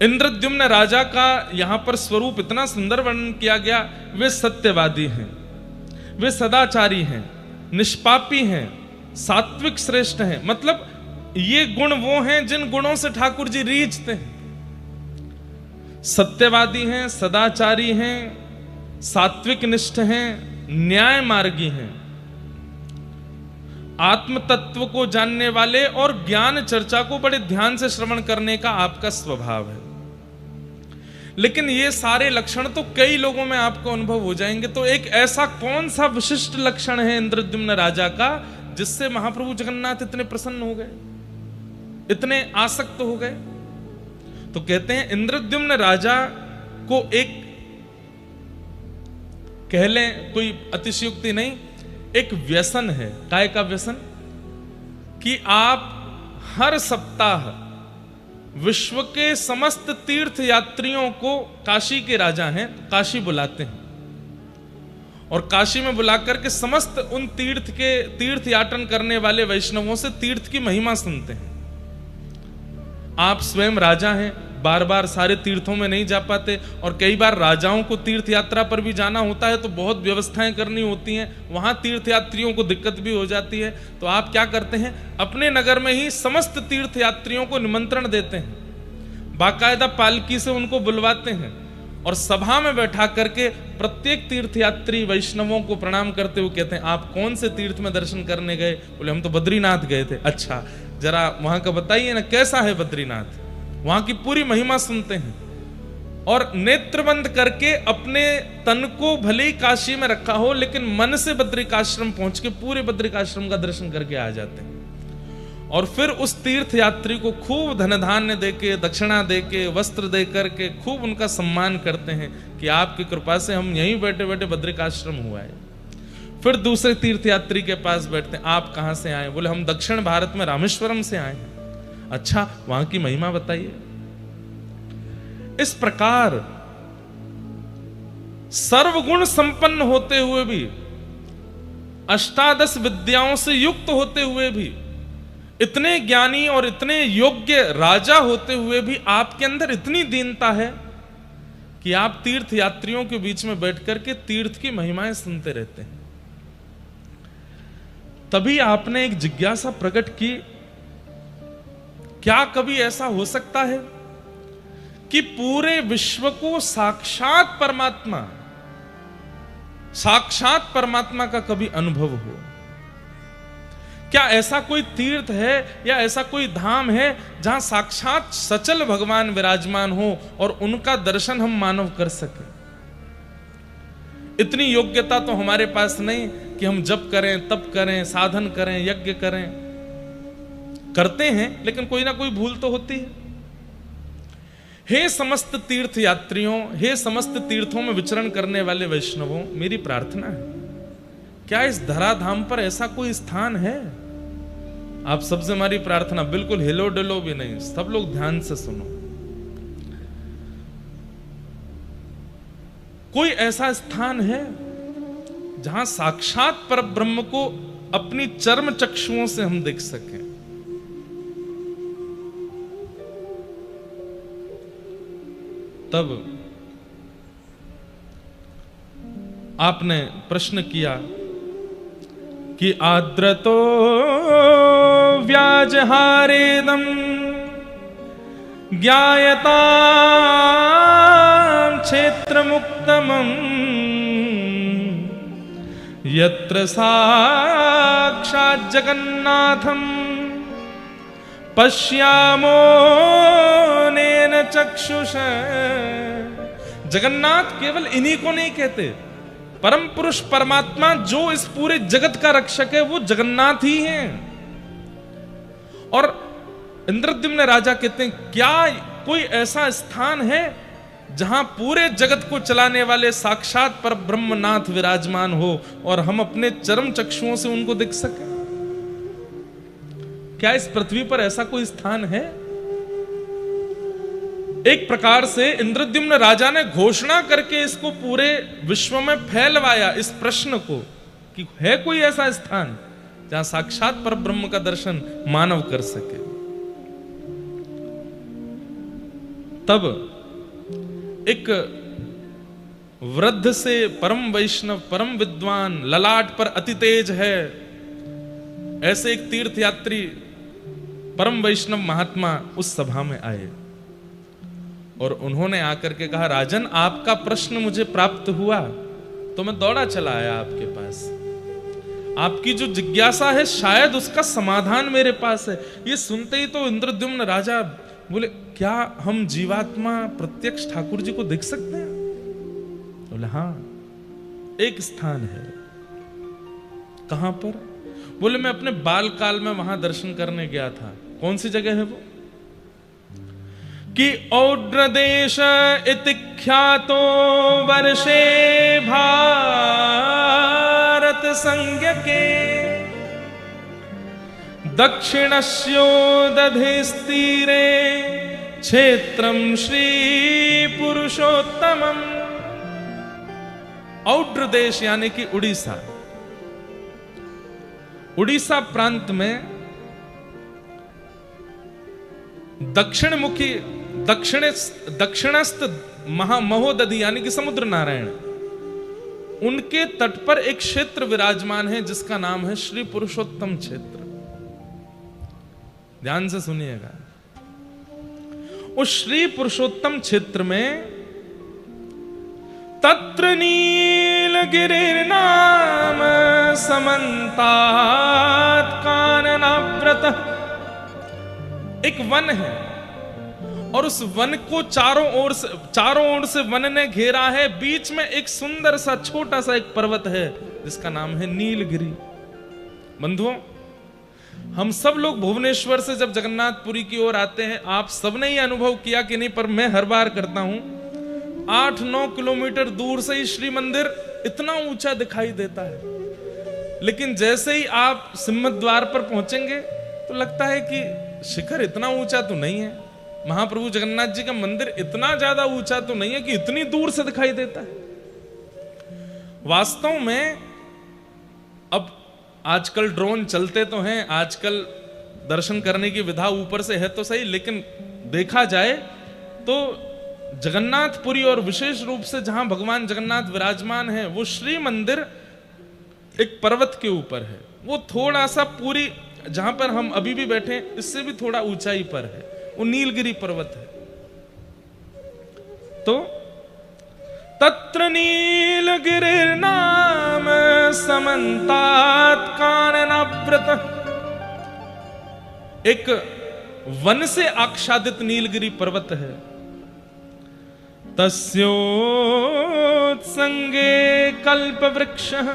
इंद्रद्युम्न राजा का यहां पर स्वरूप इतना सुंदर वर्णन किया गया। वे सत्यवादी हैं, वे सदाचारी हैं, निष्पापी हैं, सात्विक श्रेष्ठ हैं। मतलब ये गुण वो हैं जिन गुणों से ठाकुर जी रीझते हैं। सत्यवादी हैं, सदाचारी हैं, सात्विक निष्ठ हैं, न्याय मार्गी हैं, आत्म तत्व को जानने वाले और ज्ञान चर्चा को बड़े ध्यान से श्रवण करने का आपका स्वभाव है। लेकिन ये सारे लक्षण तो कई लोगों में आपको अनुभव हो जाएंगे, तो एक ऐसा कौन सा विशिष्ट लक्षण है इंद्रद्युम्न राजा का जिससे महाप्रभु जगन्नाथ इतने प्रसन्न हो गए, इतने आसक्त हो गए? तो कहते हैं इंद्रद्युम्न राजा को एक, कह लें कोई अतिशयोक्ति नहीं, एक व्यसन है। काय का व्यसन? कि आप हर सप्ताह विश्व के समस्त तीर्थ यात्रियों को, काशी के राजा हैं, काशी बुलाते हैं और काशी में बुलाकर के समस्त उन तीर्थ याटन करने वाले वैष्णवों से तीर्थ की महिमा सुनते हैं। आप स्वयं राजा हैं, बार बार सारे तीर्थों में नहीं जा पाते और कई बार राजाओं को तीर्थ यात्रा पर भी जाना होता है तो बहुत व्यवस्थाएं करनी होती हैं, वहां तीर्थ यात्रियों को दिक्कत भी हो जाती है। तो आप क्या करते हैं, अपने नगर में ही समस्त तीर्थ यात्रियों को निमंत्रण देते हैं, बाकायदा पालकी से उनको बुलवाते हैं और सभा में बैठा करके प्रत्येक तीर्थयात्री वैष्णवों को प्रणाम करते हुए कहते हैं, आप कौन से तीर्थ में दर्शन करने गए? बोले हम तो बद्रीनाथ गए थे। अच्छा, जरा वहां का बताइए ना, कैसा है बद्रीनाथ? वहां की पूरी महिमा सुनते हैं और नेत्र बंद करके अपने तन को भले ही काशी में रखा हो लेकिन मन से बद्रिकाश्रम पहुंच के पूरे बद्रिकाश्रम का दर्शन करके आ जाते हैं। और फिर उस तीर्थ यात्री को खूब धन धान्य देके, दक्षिणा देके, वस्त्र दे करके खूब उनका सम्मान करते हैं कि आपकी कृपा से हम यहीं बैठे बैठे बद्रिकाश्रम हुआ है। फिर दूसरे तीर्थ यात्री के पास बैठते हैं, आप कहां से आए? बोले हम दक्षिण भारत में रामेश्वरम से आए हैं। अच्छा, वहां की महिमा बताइए। इस प्रकार सर्वगुण संपन्न होते हुए भी, अष्टादश विद्याओं से युक्त होते हुए भी, इतने ज्ञानी और इतने योग्य राजा होते हुए भी आपके अंदर इतनी दीनता है कि आप तीर्थ यात्रियों के बीच में बैठकर के तीर्थ की महिमाएं सुनते रहते हैं। तभी आपने एक जिज्ञासा प्रकट की, क्या कभी ऐसा हो सकता है कि पूरे विश्व को साक्षात परमात्मा का कभी अनुभव हो? क्या ऐसा कोई तीर्थ है या ऐसा कोई धाम है जहां साक्षात सचल भगवान विराजमान हो और उनका दर्शन हम मानव कर सके? इतनी योग्यता तो हमारे पास नहीं कि हम जप करें, तप करें, साधन करें, यज्ञ करें। करते हैं, लेकिन कोई ना कोई भूल तो होती है। हे समस्त तीर्थ यात्रियों, हे समस्त तीर्थों में विचरण करने वाले वैष्णवों, मेरी प्रार्थना है, क्या इस धराधाम पर ऐसा कोई स्थान है? आप सबसे हमारी प्रार्थना, बिल्कुल हिलो डुलो भी नहीं, सब लोग ध्यान से सुनो। कोई ऐसा स्थान है जहां साक्षात परब्रह्म को अपनी चर्म चक्षुओं से हम देख सकें? तब आपने प्रश्न किया कि आद्रतो व्याजहारेदम ज्ञायता क्षेत्र मुक्तमं यत्र साक्षात् जगन्नाथं पश्यामो नेन चक्षुषा। जगन्नाथ केवल इन्हीं को नहीं कहते, परम पुरुष परमात्मा जो इस पूरे जगत का रक्षक है वो जगन्नाथ ही हैं। और इंद्रद्युम्न राजा कहते हैं, क्या कोई ऐसा स्थान है जहां पूरे जगत को चलाने वाले साक्षात पर ब्रह्मनाथ विराजमान हो और हम अपने चरम चक्षुओं से उनको देख सकें? क्या इस पृथ्वी पर ऐसा कोई स्थान है? एक प्रकार से इंद्रद्युम्न राजा ने घोषणा करके इसको पूरे विश्व में फैलवाया, इस प्रश्न को, कि है कोई ऐसा स्थान जहां साक्षात पर ब्रह्म का दर्शन मानव कर सके? तब एक वृद्ध से परम वैष्णव, परम विद्वान, ललाट पर अति तेज है, ऐसे एक तीर्थ यात्री परम वैष्णव महात्मा उस सभा में आए और उन्होंने आकर के कहा, राजन, आपका प्रश्न मुझे प्राप्त हुआ तो मैं दौड़ा चला आया आपके पास। आपकी जो जिज्ञासा है शायद उसका समाधान मेरे पास है। ये सुनते ही तो इंद्रद्युम्न राजा बोले, क्या हम जीवात्मा प्रत्यक्ष ठाकुर जी को देख सकते हैं? बोले हाँ, एक स्थान है। कहां पर? बोले मैं अपने बाल काल में वहां दर्शन करने गया था। कौन सी जगह है वो? कि औड्र देश इति ख्यातो वर्षे भारत संज्ञके दक्षिणस्योदधिस्तीरे क्षेत्रम श्री पुरुषोत्तमम। औड्र देश यानी कि उड़ीसा। उड़ीसा प्रांत में दक्षिण मुखी दक्षिणस्थ महोदधि यानी कि समुद्र नारायण, उनके तट पर एक क्षेत्र विराजमान है जिसका नाम है श्री पुरुषोत्तम क्षेत्र। ध्यान से सुनिएगा। उस श्री पुरुषोत्तम क्षेत्र में तत्र नीलगिरिर्नाम समन्तात काननाव्रत, एक वन है और उस वन को चारों ओर से वन ने घेरा है। बीच में एक सुंदर सा छोटा सा एक पर्वत है जिसका नाम है नीलगिरी। बंधुओं, हम सब लोग भुवनेश्वर से जब जगन्नाथपुरी की ओर आते हैं, आप सबने ये अनुभव किया कि नहीं, पर मैं हर बार करता हूं, 8-9 किलोमीटर दूर से ही श्री मंदिर इतना ऊंचा दिखाई देता है, लेकिन जैसे ही आप सिम्मत द्वार पर पहुंचेंगे तो लगता है कि शिखर इतना ऊंचा तो नहीं है, महाप्रभु जगन्नाथ जी का मंदिर इतना ज्यादा ऊंचा तो नहीं है कि इतनी दूर से दिखाई देता है। वास्तव में अब आजकल ड्रोन चलते तो हैं, आजकल दर्शन करने की विधा ऊपर से है तो सही, लेकिन देखा जाए तो जगन्नाथपुरी और विशेष रूप से जहां भगवान जगन्नाथ विराजमान है, वो श्री मंदिर एक पर्वत के ऊपर है। वो थोड़ा सा पूरी जहां पर हम अभी भी बैठे हैं इससे भी थोड़ा ऊंचाई पर है, वो नीलगिरी पर्वत है। तो तत्र नीलगिरिर्नाम समन्तात काननाव्रत, एक वन से आच्छादित नीलगिरी पर्वत है। तस्योत्संगे कल्पवृक्षः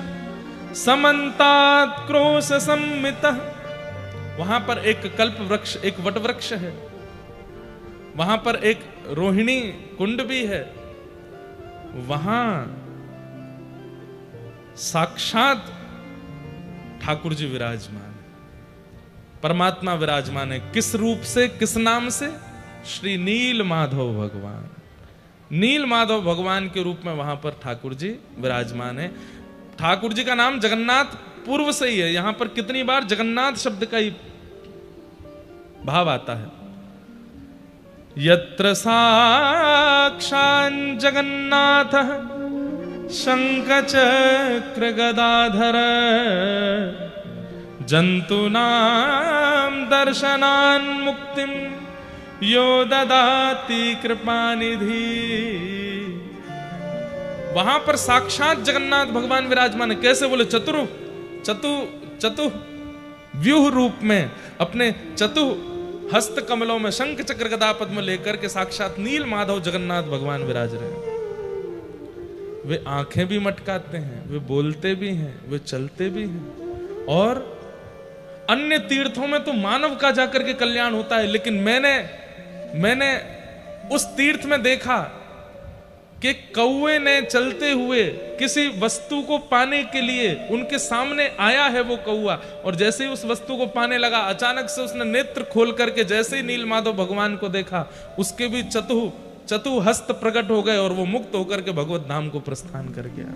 समन्तात क्रोश सम्मितः, वहां पर एक कल्प वृक्ष, एक वट वृक्ष है, वहां पर एक रोहिणी कुंड भी है, वहां साक्षात ठाकुर जी विराजमान है, परमात्मा विराजमान है। किस रूप से, किस नाम से? श्री नील माधव भगवान, नील माधव भगवान के रूप में वहां पर ठाकुर जी विराजमान है। ठाकुर जी का नाम जगन्नाथ पूर्व से ही है, यहां पर कितनी बार जगन्नाथ शब्द का ही भाव आता है। यत्र साक्षात् जगन्नाथः शंखचक्र गदाधर जंतूनां दर्शनान् मुक्तिं यो ददाति कृपानिधि, वहां पर साक्षात जगन्नाथ भगवान विराजमान है। कैसे? बोले चतु व्यूह रूप में अपने चतु हस्त कमलों में शंख चक्र गदा पद्म लेकर के साक्षात नील माधव जगन्नाथ भगवान विराज रहे हैं। वे आंखें भी मटकाते हैं, वे बोलते भी हैं, वे चलते भी हैं। और अन्य तीर्थों में तो मानव का जाकर के कल्याण होता है, लेकिन मैंने उस तीर्थ में देखा कि कौवे ने चलते हुए किसी वस्तु को पाने के लिए उनके सामने आया है वो कौवा, और जैसे ही उस वस्तु को पाने लगा अचानक से उसने नेत्र खोल करके जैसे ही नील माधव भगवान को देखा, उसके भी चतु हस्त प्रकट हो गए और वो मुक्त होकर के भगवत धाम को प्रस्थान कर गया।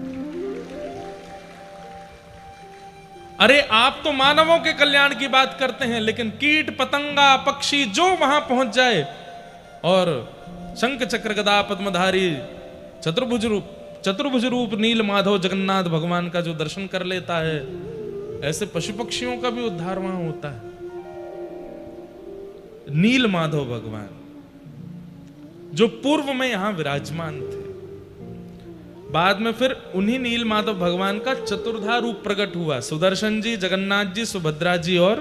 अरे आप तो मानवों के कल्याण की बात करते हैं, लेकिन कीट पतंगा पक्षी जो वहां पहुंच जाए और शंख चक्र गदा पद्मधारी चतुर्भुज रूप नील माधव जगन्नाथ भगवान का जो दर्शन कर लेता है, ऐसे पशु पक्षियों का भी उद्धार वहां होता है। नील माधव भगवान जो पूर्व में यहां विराजमान थे, बाद में फिर उन्हीं नील माधव भगवान का चतुर्धा रूप प्रकट हुआ। सुदर्शन जी, जगन्नाथ जी, सुभद्रा जी और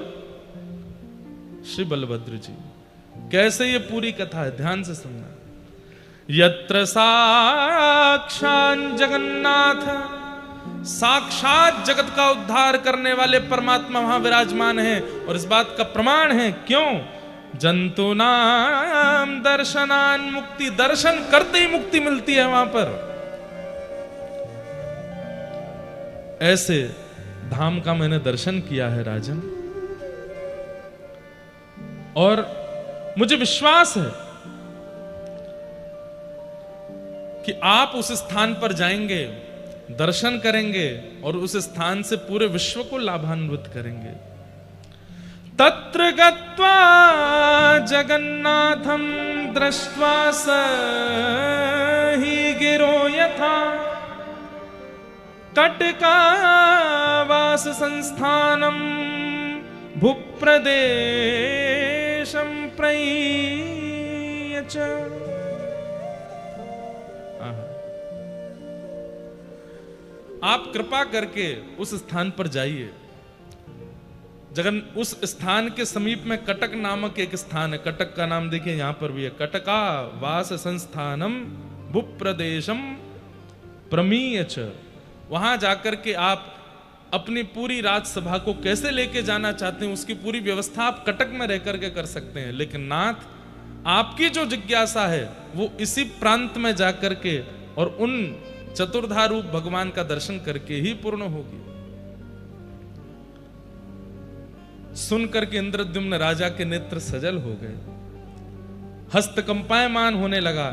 श्री बलभद्र जी। कैसे ये पूरी कथा है, ध्यान से सुनना। यत्र साक्षात् जगन्नाथ, साक्षात जगत का उद्धार करने वाले परमात्मा वहां विराजमान है। और इस बात का प्रमाण है, क्यों? जंतूनाम दर्शनान मुक्ति, दर्शन करते ही मुक्ति मिलती है वहां पर। ऐसे धाम का मैंने दर्शन किया है राजन, और मुझे विश्वास है कि आप उस स्थान पर जाएंगे, दर्शन करेंगे और उस स्थान से पूरे विश्व को लाभान्वित करेंगे। तत्र गत्वा जगन्नाथं दृष्ट्वा स हि गिरो यथा कटकावास संस्थानम भूप्रदेशं प्रयच्छ। आप कृपा करके उस स्थान पर जाइए। उस स्थान के समीप में कटक नामक एक स्थान है। कटक का नाम देखिए यहां पर भी है, कटका वास संस्थानम भूप्रदेशम प्रमीयच। वहां जाकर के आप अपनी पूरी राजसभा को कैसे लेके जाना चाहते हैं उसकी पूरी व्यवस्था आप कटक में रह करके कर सकते हैं, लेकिन नाथ आपकी जो जिज्ञासा है वो इसी प्रांत में जाकर के और उन चतुर्धा रूप भगवान का दर्शन करके ही पूर्ण होगी। सुन करके इंद्रद्युम्न राजा के नेत्र सजल हो गए, हस्त कंपायमान होने लगा,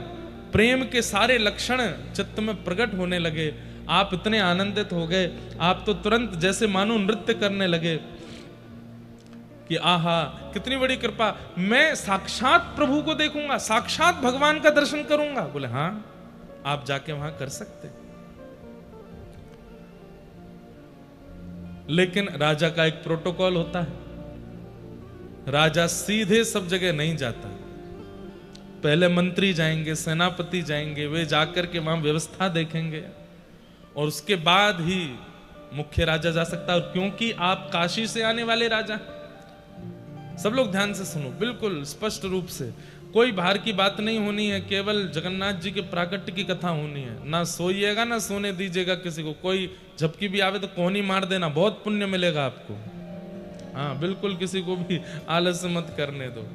प्रेम के सारे लक्षण चित्त में प्रकट होने लगे। आप इतने आनंदित हो गए, आप तो तुरंत जैसे मानो नृत्य करने लगे कि आहा कितनी बड़ी कृपा, मैं साक्षात प्रभु को देखूंगा, साक्षात भगवान का दर्शन करूंगा। बोले हाँ आप जाके वहां कर सकते, लेकिन राजा का एक प्रोटोकॉल होता है, राजा सीधे सब जगह नहीं जाता, पहले मंत्री जाएंगे, सेनापति जाएंगे, वे जाकर के वहां व्यवस्था देखेंगे और उसके बाद ही मुख्य राजा जा सकता है। क्योंकि आप काशी से आने वाले राजा, सब लोग ध्यान से सुनो, बिल्कुल स्पष्ट रूप से, कोई बाहर की बात नहीं होनी है, केवल जगन्नाथ जी के प्राकट्य की कथा होनी है। ना सोइएगा ना सोने दीजिएगा किसी को, कोई झपकी भी आवे तो कोहनी मार देना, बहुत पुण्य मिलेगा आपको। हाँ बिल्कुल, किसी को भी आलस्य मत करने दो।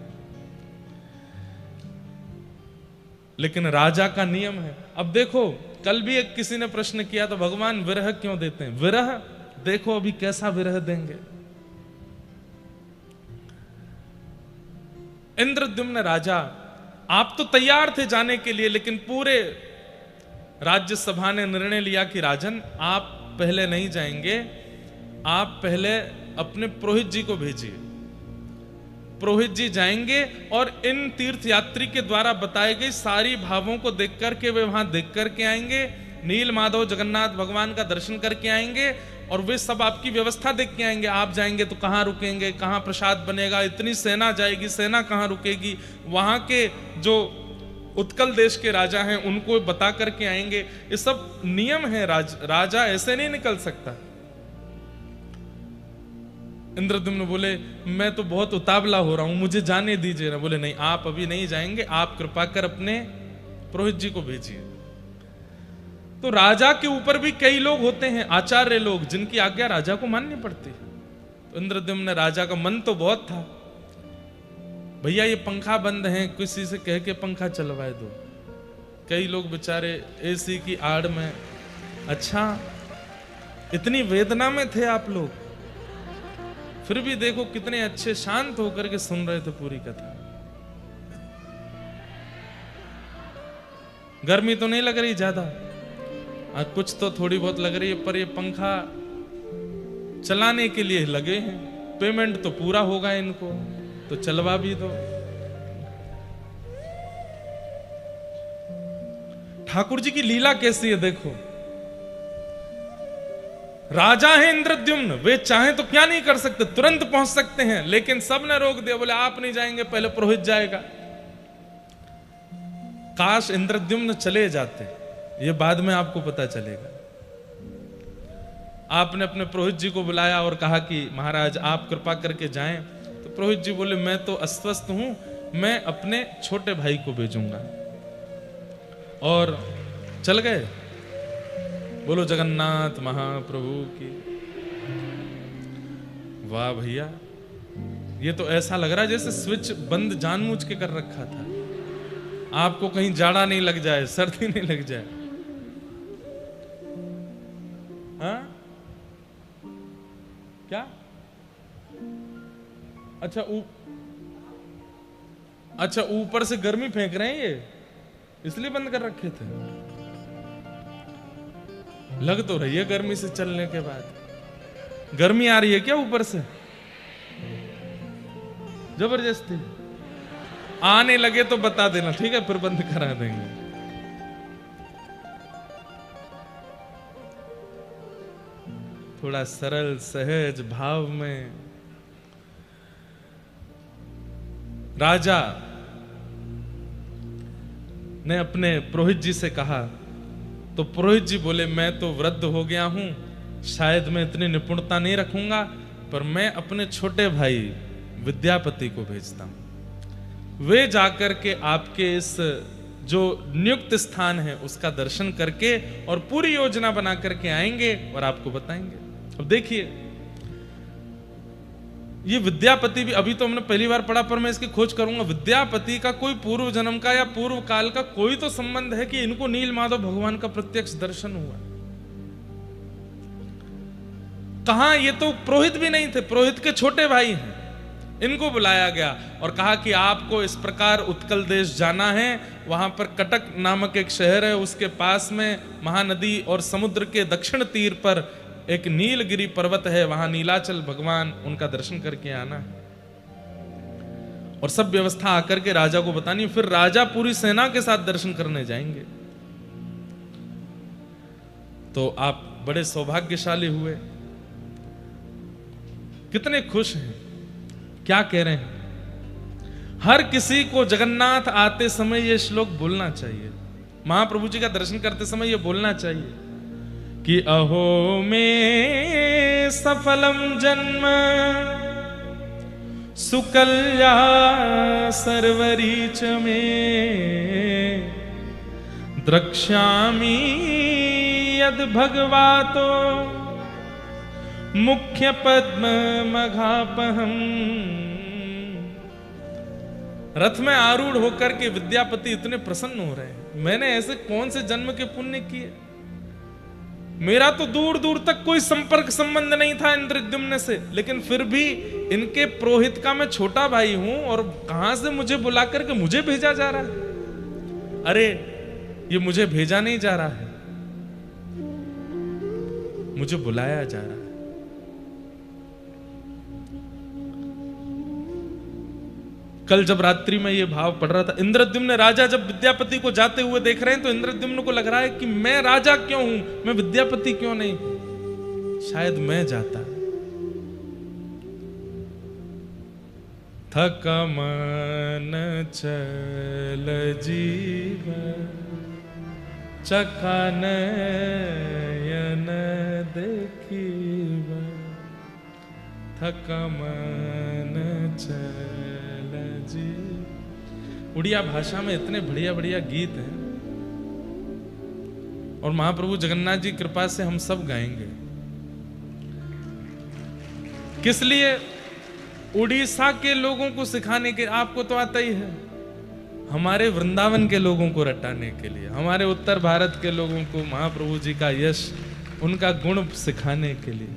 लेकिन राजा का नियम है। अब देखो, कल भी एक किसी ने प्रश्न किया तो भगवान विरह क्यों देते हैं? विरह देखो अभी कैसा विरह देंगे। इंद्रद्युम्न राजा, आप तो तैयार थे जाने के लिए, लेकिन पूरे राज्यसभा ने निर्णय लिया कि राजन आप पहले नहीं जाएंगे, आप पहले अपने पुरोहित जी को भेजिए। पुरोहित जी जाएंगे और इन तीर्थयात्री के द्वारा बताई गई सारी भावों को देख करके वे वहां देख करके आएंगे, नील माधव जगन्नाथ भगवान का दर्शन करके आएंगे और वे सब आपकी व्यवस्था देख के आएंगे। आप जाएंगे तो कहाँ रुकेंगे, कहाँ प्रसाद बनेगा, इतनी सेना जाएगी, सेना कहाँ रुकेगी, वहां के जो उत्कल देश के राजा हैं उनको बता करके आएंगे। ये सब नियम है, राजा ऐसे नहीं निकल सकता। इंद्रद्युम्न बोले मैं तो बहुत उतावला हो रहा हूं, मुझे जाने दीजिए ना। बोले नहीं, आप अभी नहीं जाएंगे, आप कृपा कर अपने पुरोहित जी को भेजिए। तो राजा के ऊपर भी कई लोग होते हैं, आचार्य लोग, जिनकी आज्ञा राजा को माननी पड़ती है। तो इंद्रद्युम्न राजा का मन तो बहुत था, भैया ये पंखा बंद है, किसी से कह के पंखा चलवाए दो। कई लोग बेचारे एसी की आड़ में, अच्छा इतनी वेदना में थे आप लोग, फिर भी देखो कितने अच्छे शांत होकर के सुन रहे थे पूरी कथा। गर्मी तो नहीं लग रही ज्यादा, कुछ तो थोड़ी बहुत लग रही है, पर ये पंखा चलाने के लिए लगे हैं, पेमेंट तो पूरा होगा इनको, तो चलवा भी दो। ठाकुर जी की लीला कैसी है देखो, राजा है इंद्रद्युम्न, वे चाहें तो क्या नहीं कर सकते, तुरंत पहुंच सकते हैं, लेकिन सब ने रोक दिया, बोले आप नहीं जाएंगे, पहले पुरोहित जाएगा। काश इंद्रद्युम्न चले जाते, ये बाद में आपको पता चलेगा। आपने अपने पुरोहित जी को बुलाया और कहा कि महाराज आप कृपा करके जाएं। तो पुरोहित जी बोले मैं तो अस्वस्थ हूं, मैं अपने छोटे भाई को भेजूंगा, और चल गए। बोलो जगन्नाथ महाप्रभु की। वाह भैया, ये तो ऐसा लग रहा है जैसे स्विच बंद जानबूझ के कर रखा था, आपको कहीं जाड़ा नहीं लग जाए, सर्दी नहीं लग जाए। हाँ क्या? अच्छा ऊपर से गर्मी फेंक रहे हैं ये, इसलिए बंद कर रखे थे। लग तो रही है गर्मी से चलने के बाद। गर्मी आ रही है क्या ऊपर से? जबरदस्ती आने लगे तो बता देना, ठीक है, फिर बंद करा देंगे। थोड़ा सरल सहज भाव में राजा ने अपने पुरोहित जी से कहा, तो पुरोहित जी बोले मैं तो वृद्ध हो गया हूं, शायद मैं इतनी निपुणता नहीं रखूंगा, पर मैं अपने छोटे भाई विद्यापति को भेजता हूं। वे जाकर के आपके इस जो नियुक्त स्थान है उसका दर्शन करके और पूरी योजना बना करके आएंगे और आपको बताएंगे। अब देखिए, ये विद्यापति भी, अभी तो हमने पहली बार पढ़ा पर मैं इसकी खोज करूंगा, विद्यापति का कोई पूर्व जन्म का या पूर्व काल का कोई तो संबंध है कि इनको नील माधव भगवान का प्रत्यक्ष दर्शन हुआ? कहां? ये तो पुरोहित भी नहीं थे, पुरोहित के छोटे भाई हैं। इनको बुलाया गया और कहा कि आपको इस प्रकार उत्कल देश जाना है, वहां पर कटक नामक एक शहर है, उसके पास में महानदी और समुद्र के दक्षिण तीर पर एक नीलगिरी पर्वत है, वहां नीलाचल भगवान, उनका दर्शन करके आना है। और सब व्यवस्था आकर के राजा को बतानी, फिर राजा पूरी सेना के साथ दर्शन करने जाएंगे। तो आप बड़े सौभाग्यशाली हुए, कितने खुश हैं। क्या कह रहे हैं? हर किसी को जगन्नाथ आते समय ये श्लोक बोलना चाहिए, महाप्रभु जी का दर्शन करते समय ये बोलना चाहिए कि अहो में सफलम जन्म सुकल्या सर्वरीच में द्रक्ष्यामि यद भगवातो मुख्य पद्म मघापहम। रथ में आरूढ़ होकर के विद्यापति इतने प्रसन्न हो रहे हैं, मैंने ऐसे कौन से जन्म के पुण्य किए, मेरा तो दूर दूर तक कोई संपर्क संबंध नहीं था इंद्रद्युम्न से, लेकिन फिर भी इनके पुरोहित का मैं छोटा भाई हूं और कहां से मुझे बुला करके मुझे भेजा जा रहा है। अरे ये मुझे भेजा नहीं जा रहा है, मुझे बुलाया जा रहा है। कल जब रात्रि में ये भाव पढ़ रहा था, इंद्रद्युम्न राजा जब विद्यापति को जाते हुए देख रहे हैं तो इंद्रद्युम्न को लग रहा है कि मैं राजा क्यों हूं, मैं विद्यापति क्यों नहीं, शायद मैं जाता। थक मन चल जीव चका नयन देखीब, थक मन चल जी। उड़िया भाषा में इतने बढ़िया बढ़िया गीत हैं और महाप्रभु जगन्नाथ जी कृपा से हम सब गाएंगे। किस लिए? उड़ीसा के लोगों को सिखाने के, आपको तो आता ही है, हमारे वृंदावन के लोगों को रटाने के लिए, हमारे उत्तर भारत के लोगों को महाप्रभु जी का यश, उनका गुण सिखाने के लिए।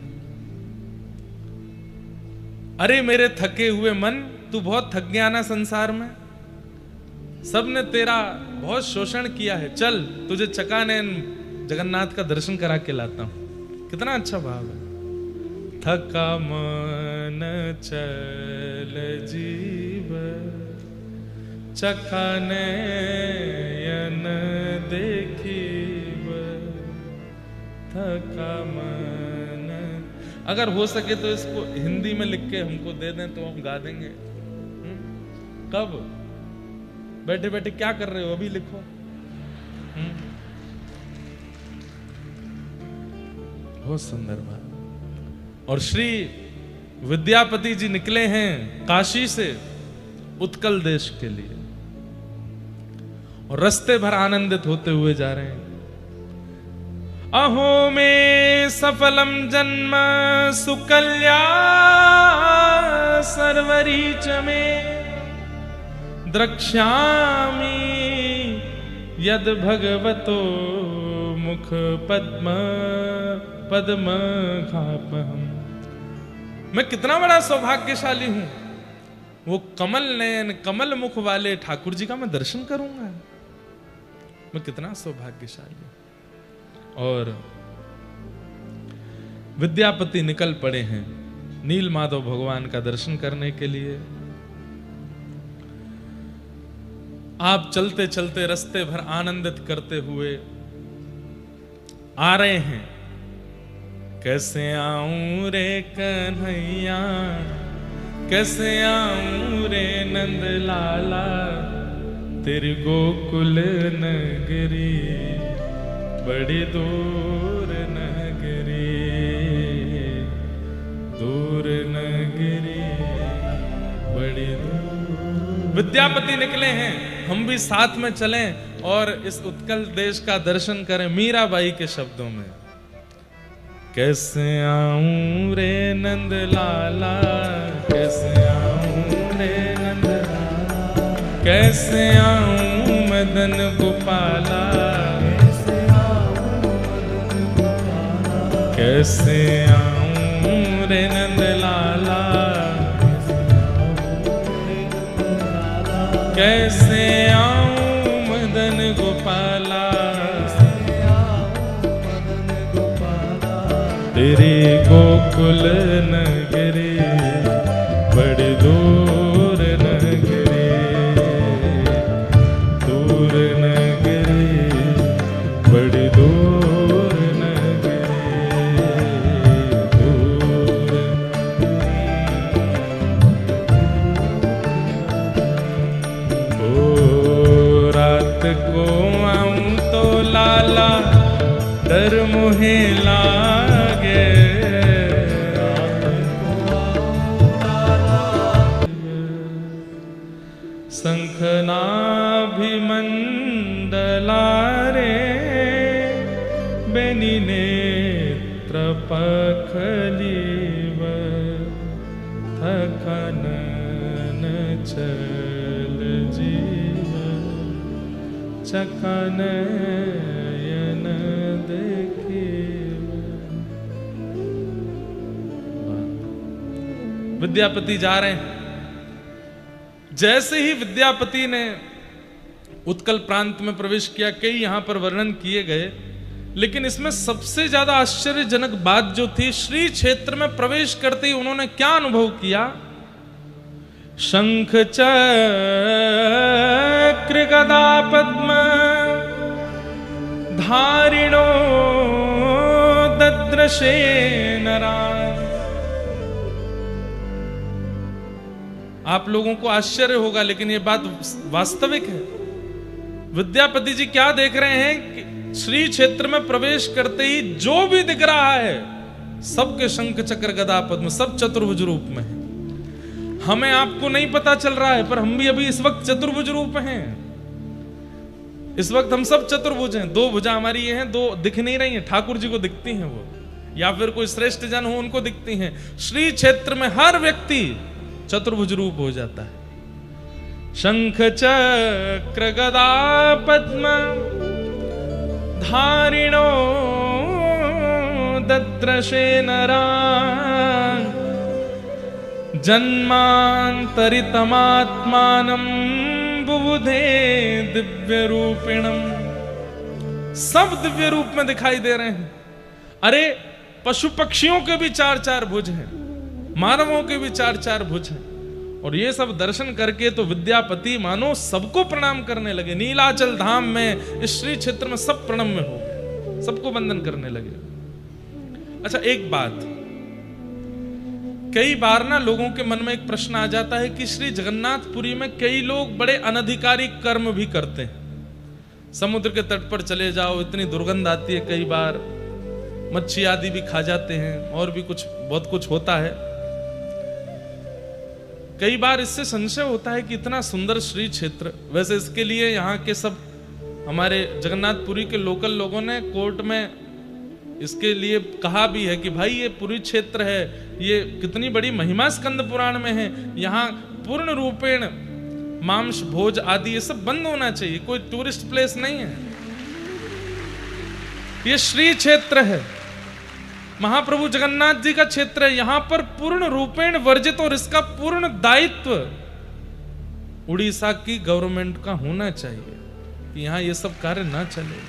अरे मेरे थके हुए मन, तू बहुत थक गया ना संसार में, सबने तेरा बहुत शोषण किया है, चल तुझे चकानैन जगन्नाथ का दर्शन करा के लाता हूं। कितना अच्छा भाव है। थका मन चल जीव चकानैन देखीब, थका मन। अगर हो सके तो इसको हिंदी में लिख के हमको दे दें तो हम गा देंगे। कब? बैठे बैठे क्या कर रहे हो, अभी लिखो। बहुत सुंदर बात। और श्री विद्यापति जी निकले हैं काशी से उत्कल देश के लिए और रास्ते भर आनंदित होते हुए जा रहे हैं। अहो में सफलम जन्म सुकल्या सर्वरीच में द्रक्ष्यामि यद भगवतो मुख पद्म खापहम। मैं कितना बड़ा सौभाग्यशाली हूं, वो कमल नयन कमल मुख वाले ठाकुर जी का मैं दर्शन करूंगा। मैं कितना सौभाग्यशाली हूं। और विद्यापति निकल पड़े हैं नील माधव भगवान का दर्शन करने के लिए। आप चलते चलते रास्ते भर आनंदित करते हुए आ रहे हैं। कैसे आऊं रे कन्हैया, कैसे आऊं रे नंद लाला, तेरी गोकुल नगरी बड़ी दूर नगरी, दूर नगरी बड़ी दूर। विद्यापति निकले हैं, हम भी साथ में चलें और इस उत्कल देश का दर्शन करें। मीराबाई के शब्दों में कैसे आऊं रे नंद लाला, कैसे आऊं रे नंद लाला, कैसे आऊं मदन गोपाला, कैसे आऊं रे नंद लाला, कैसे आऊं मदन गोपाला, तेरे गोकुल नगरी बड़ी दूर नगरी, दूर नगरी बड़ी दूर नगरी, दूर। ओ रात को आऊं तो लाला डर मुहे लागे, शंखनाभि मंडला रे बेनी नेत्र पखलीव, थकन न चल जीव, चकन विद्यापति जा रहे हैं। जैसे ही विद्यापति ने उत्कल प्रांत में प्रवेश किया, कई यहां पर वर्णन किए गए, लेकिन इसमें सबसे ज्यादा आश्चर्यजनक बात जो थी, श्री क्षेत्र में प्रवेश करते ही उन्होंने क्या अनुभव किया। शंख चक्र गदा पद्म धारिणो दद्रशे नरान। आप लोगों को आश्चर्य होगा, लेकिन यह बात वास्तविक है। विद्यापति जी क्या देख रहे हैं कि श्री क्षेत्र में प्रवेश करते ही जो भी दिख रहा है सबके शंख चक्र गदा पद्म, सब चतुर्भुज रूप में है। हमें आपको नहीं पता चल रहा है, पर हम भी अभी इस वक्त चतुर्भुज रूप हैं। इस वक्त हम सब चतुर्भुज हैं। दो भुजा हमारी ये हैं, दो दिख नहीं रही हैं, ठाकुर जी को दिखती हैं वो, या फिर कोई श्रेष्ठ जन हो उनको दिखती हैं। श्री क्षेत्र में हर व्यक्ति चतुर्भुज रूप हो जाता है। शंख चक्र गदा पद्म धारिणो दद्रशे नरान् जन्मांतरितमात्मानं बुबुधे दिव्य रूपिणम्। सब दिव्य रूप में दिखाई दे रहे हैं। अरे पशु पक्षियों के भी चार चार भुज हैं, मानवों के भी चार चार भुज हैं। और ये सब दर्शन करके तो विद्यापति मानो सबको प्रणाम करने लगे। नीलाचल धाम में, इस श्री क्षेत्र में सब प्रणम्य हो गए, सबको वंदन करने लगे। अच्छा, एक बात, कई बार ना लोगों के मन में एक प्रश्न आ जाता है कि श्री जगन्नाथपुरी में कई लोग बड़े अनधिकारी कर्म भी करते हैं। समुद्र के तट पर चले जाओ, इतनी दुर्गंध आती है, कई बार मच्छी आदि भी खा जाते हैं, और भी कुछ बहुत कुछ होता है। कई बार इससे संशय होता है कि इतना सुंदर श्री क्षेत्र, वैसे इसके लिए यहाँ के सब हमारे जगन्नाथपुरी के लोकल लोगों ने कोर्ट में इसके लिए कहा भी है कि भाई ये पुरी क्षेत्र है, ये कितनी बड़ी महिमा स्कंद पुराण में है, यहाँ पूर्ण रूपेण मांस भोज आदि ये सब बंद होना चाहिए, कोई टूरिस्ट प्लेस नहीं है, ये श्री क्षेत्र है, महाप्रभु जगन्नाथ जी का क्षेत्र है। यहां पर पूर्ण रूपेण वर्जित, और इसका पूर्ण दायित्व उड़ीसा की गवर्नमेंट का होना चाहिए कि यहां ये सब कार्य ना चले।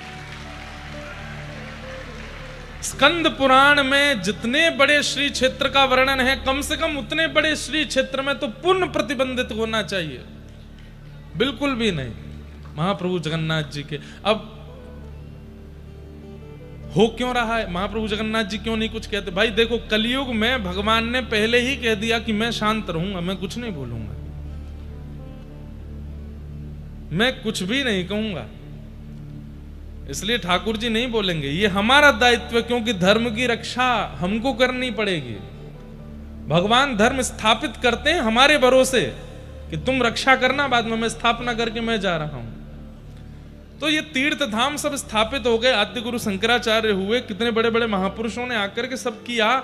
स्कंद पुराण में जितने बड़े श्री क्षेत्र का वर्णन है, कम से कम उतने बड़े श्री क्षेत्र में तो पूर्ण प्रतिबंधित होना चाहिए। बिल्कुल भी नहीं महाप्रभु जगन्नाथ जी के। अब हो क्यों रहा है, महाप्रभु जगन्नाथ जी क्यों नहीं कुछ कहते? भाई देखो, कलयुग में भगवान ने पहले ही कह दिया कि मैं शांत रहूंगा, मैं कुछ नहीं बोलूंगा, मैं कुछ भी नहीं कहूंगा। इसलिए ठाकुर जी नहीं बोलेंगे, ये हमारा दायित्व है, क्योंकि धर्म की रक्षा हमको करनी पड़ेगी। भगवान धर्म स्थापित करते हैं हमारे भरोसे कि तुम रक्षा करना, बाद में मैं स्थापना करके मैं जा रहा हूं। तो ये तीर्थ धाम सब स्थापित हो गए, आद्य गुरु शंकराचार्य हुए, कितने बड़े बड़े महापुरुषों ने आकर के सब किया।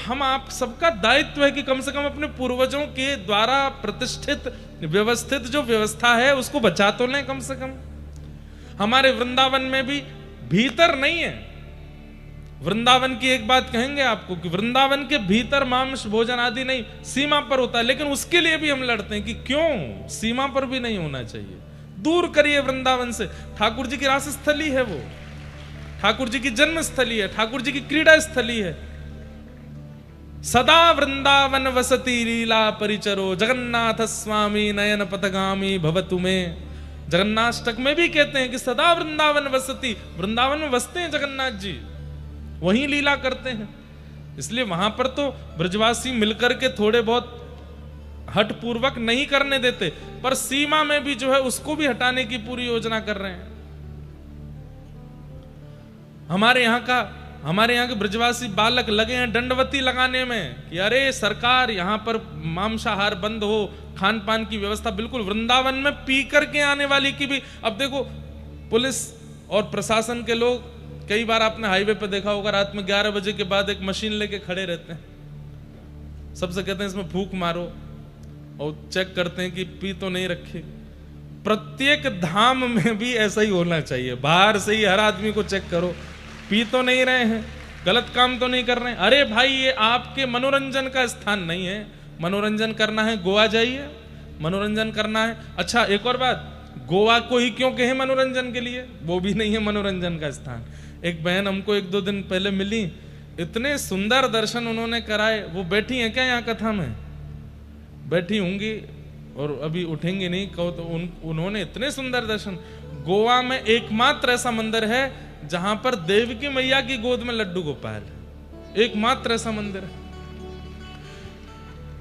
हम आप सबका दायित्व है कि कम से कम अपने पूर्वजों के द्वारा प्रतिष्ठित व्यवस्थित जो व्यवस्था है उसको बचा तो लें कम से कम। हमारे वृंदावन में भी भीतर नहीं है। वृंदावन की एक बात कहेंगे आपको कि वृंदावन के भीतर मांस भोजन आदि नहीं, सीमा पर होता है, लेकिन उसके लिए भी हम लड़ते हैं कि क्यों सीमा पर भी नहीं होना चाहिए। दूर करिए वृंदावन से। ठाकुर जी की रास स्थली है वो, ठाकुर जी की जन्म स्थली है, ठाकुर जी की क्रीड़ा स्थली है। सदा वृंदावन वसती लीला परिचरो जगन्नाथ स्वामी नयन पथगामी भवतु में। जगन्नाष्टक में भी कहते हैं कि सदा वृंदावन वसती, वृंदावन में बसते हैं जगन्नाथ जी, वहीं लीला करते हैं। इसलिए वहां पर तो ब्रजवासी मिलकर के थोड़े बहुत हट पूर्वक नहीं करने देते, पर सीमा में भी जो है उसको भी हटाने की पूरी योजना कर रहे हैं। हमारे यहाँ के ब्रजवासी बालक लगे हैं दंडवती लगाने में कि अरे सरकार यहाँ पर मांसाहार बंद हो, खान पान की व्यवस्था बिल्कुल। वृंदावन में पी करके आने वाली की भी, अब देखो पुलिस और प्रशासन के लोग, कई बार आपने हाईवे पे देखा होगा रात में 11 बजे के बाद एक मशीन लेके खड़े रहते हैं, सबसे कहते हैं इसमें फूंक मारो और चेक करते हैं कि पी तो नहीं रखे। प्रत्येक धाम में भी ऐसा ही होना चाहिए, बाहर से ही हर आदमी को चेक करो, पी तो नहीं रहे हैं, गलत काम तो नहीं कर रहे हैं। अरे भाई ये आपके मनोरंजन का स्थान नहीं है। मनोरंजन करना है गोवा जाइए, मनोरंजन करना है। अच्छा एक और बात, गोवा को ही क्यों कहे मनोरंजन के लिए, वो भी नहीं है मनोरंजन का स्थान। एक बहन हमको 1-2 दिन पहले मिली, इतने सुंदर दर्शन उन्होंने कराए। वो बैठी हैं क्या यहाँ कथा में? बैठी होंगी और अभी उठेंगी नहीं, कहो तो उन्होंने इतने सुंदर दर्शन। गोवा में एकमात्र ऐसा मंदिर है जहां पर देवकी मैया की गोद में लड्डू गोपाल, एकमात्र ऐसा मंदिर है।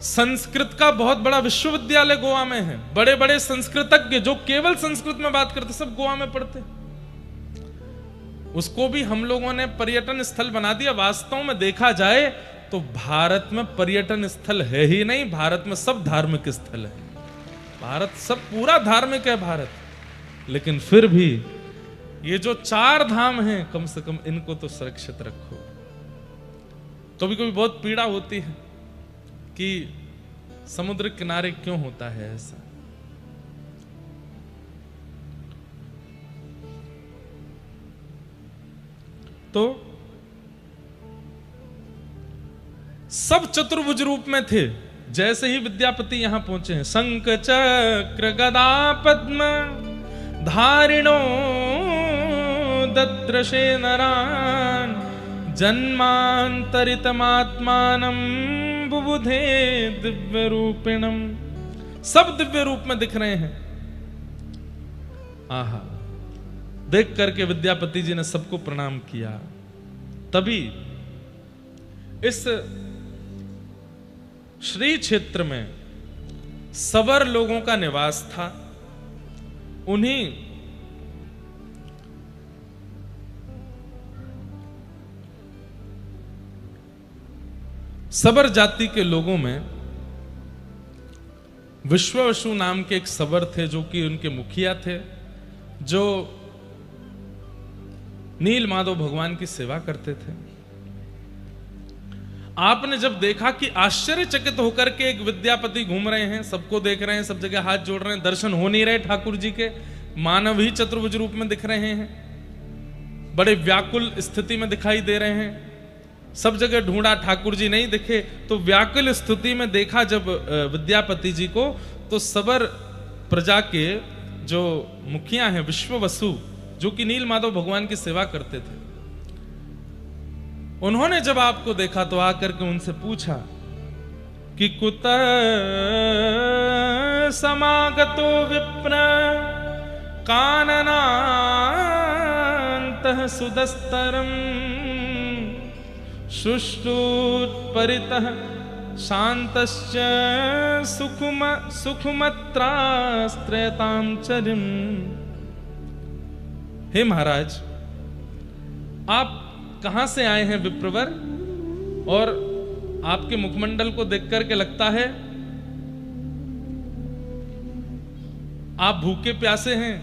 संस्कृत का बहुत बड़ा विश्वविद्यालय गोवा में है, बड़े बड़े संस्कृतज्ञ जो केवल संस्कृत में बात करते सब गोवा में पढ़ते। उसको भी हम लोगों ने पर्यटन स्थल बना दिया। वास्तव में देखा जाए तो भारत में पर्यटन स्थल है ही नहीं, भारत में सब धार्मिक स्थल है। भारत सब पूरा धार्मिक है भारत, लेकिन फिर भी ये जो 4 धाम हैं कम से कम इनको तो सुरक्षित रखो। कभी कभी बहुत पीड़ा होती है कि समुद्र किनारे क्यों होता है ऐसा। तो सब चतुर्भुज रूप में थे। जैसे ही विद्यापति यहां पहुंचे हैं, शंख चक्र गदा पद्म धारिणो दद्रशे नरान जन्मांतरितमात्मानं बुबुधे दिव्य रूपिणम। सब दिव्य रूप में दिख रहे हैं। आहा, देख करके विद्यापति जी ने सबको प्रणाम किया। तभी इस श्री क्षेत्र में सवर लोगों का निवास था। उन्हीं सबर जाति के लोगों में विश्ववसु नाम के एक सबर थे जो कि उनके मुखिया थे, जो नील माधव भगवान की सेवा करते थे। आपने जब देखा कि आश्चर्यचकित होकर के एक विद्यापति घूम रहे हैं, सबको देख रहे हैं, सब जगह हाथ जोड़ रहे हैं, दर्शन हो नहीं रहे ठाकुर जी के, मानव ही चतुर्भुज रूप में दिख रहे हैं, बड़े व्याकुल स्थिति में दिखाई दे रहे हैं। सब जगह ढूंढा, ठाकुर जी नहीं दिखे, तो व्याकुल स्थिति में देखा जब विद्यापति जी को, तो सबर प्रजा के जो मुखिया हैं विश्ववसु, जो कि नील माधव भगवान की सेवा करते थे, उन्होंने जब आपको देखा तो आकर के उनसे पूछा कि कुतः समागतो विप्र काननान्तः सुदस्तरम् सुष्ठुत्परितः शान्तश्च सुखमत्रास्त्रयतां चरिम्। हे महाराज, आप कहां से आए हैं विप्रवर, और आपके मुखमंडल को देख करके लगता है आप भूखे प्यासे हैं,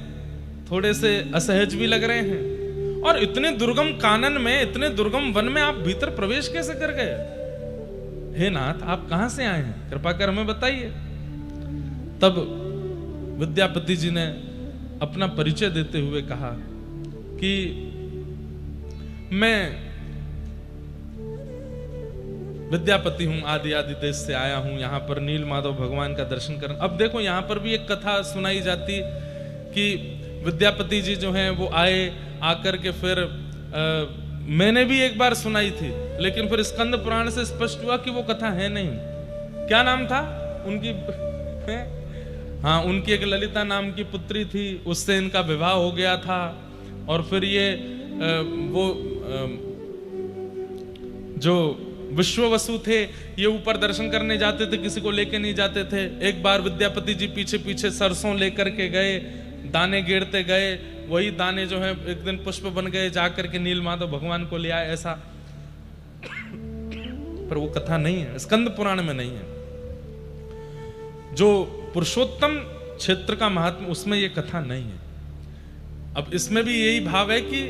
थोड़े से असहज भी लग रहे हैं। और इतने दुर्गम कानन में, इतने दुर्गम वन में आप भीतर प्रवेश कैसे कर गए? हे नाथ, आप कहां से आए हैं, कृपा कर हमें बताइए। तब विद्यापति जी ने अपना परिचय देते हुए कहा कि मैं विद्यापति हूं, आदि आदि देश से आया हूं, यहां पर नील माधव भगवान का दर्शन करना। अब देखो, यहां पर भी एक कथा सुनाई जाती कि विद्यापति जी जो हैं वो आए, आकर के फिर मैंने भी एक बार सुनाई थी, लेकिन फिर स्कंद पुराण से स्पष्ट हुआ कि वो कथा है नहीं। क्या नाम था उनकी? हाँ, उनकी एक ललिता नाम की पुत्री थी, उससे इनका विवाह हो गया था। और फिर ये जो विश्ववसु थे, ये ऊपर दर्शन करने जाते थे, किसी को लेके नहीं जाते थे। एक बार विद्यापति जी पीछे पीछे सरसों लेकर के गए, दाने गिरते गए, वही दाने जो है एक दिन पुष्प बन गए, जाकर के नील माधव भगवान को ले आए, ऐसा। पर वो कथा नहीं है, स्कंद पुराण में नहीं है। जो पुरुषोत्तम क्षेत्र का महात्मा, उसमें ये कथा नहीं है। अब इसमें भी यही भाव है कि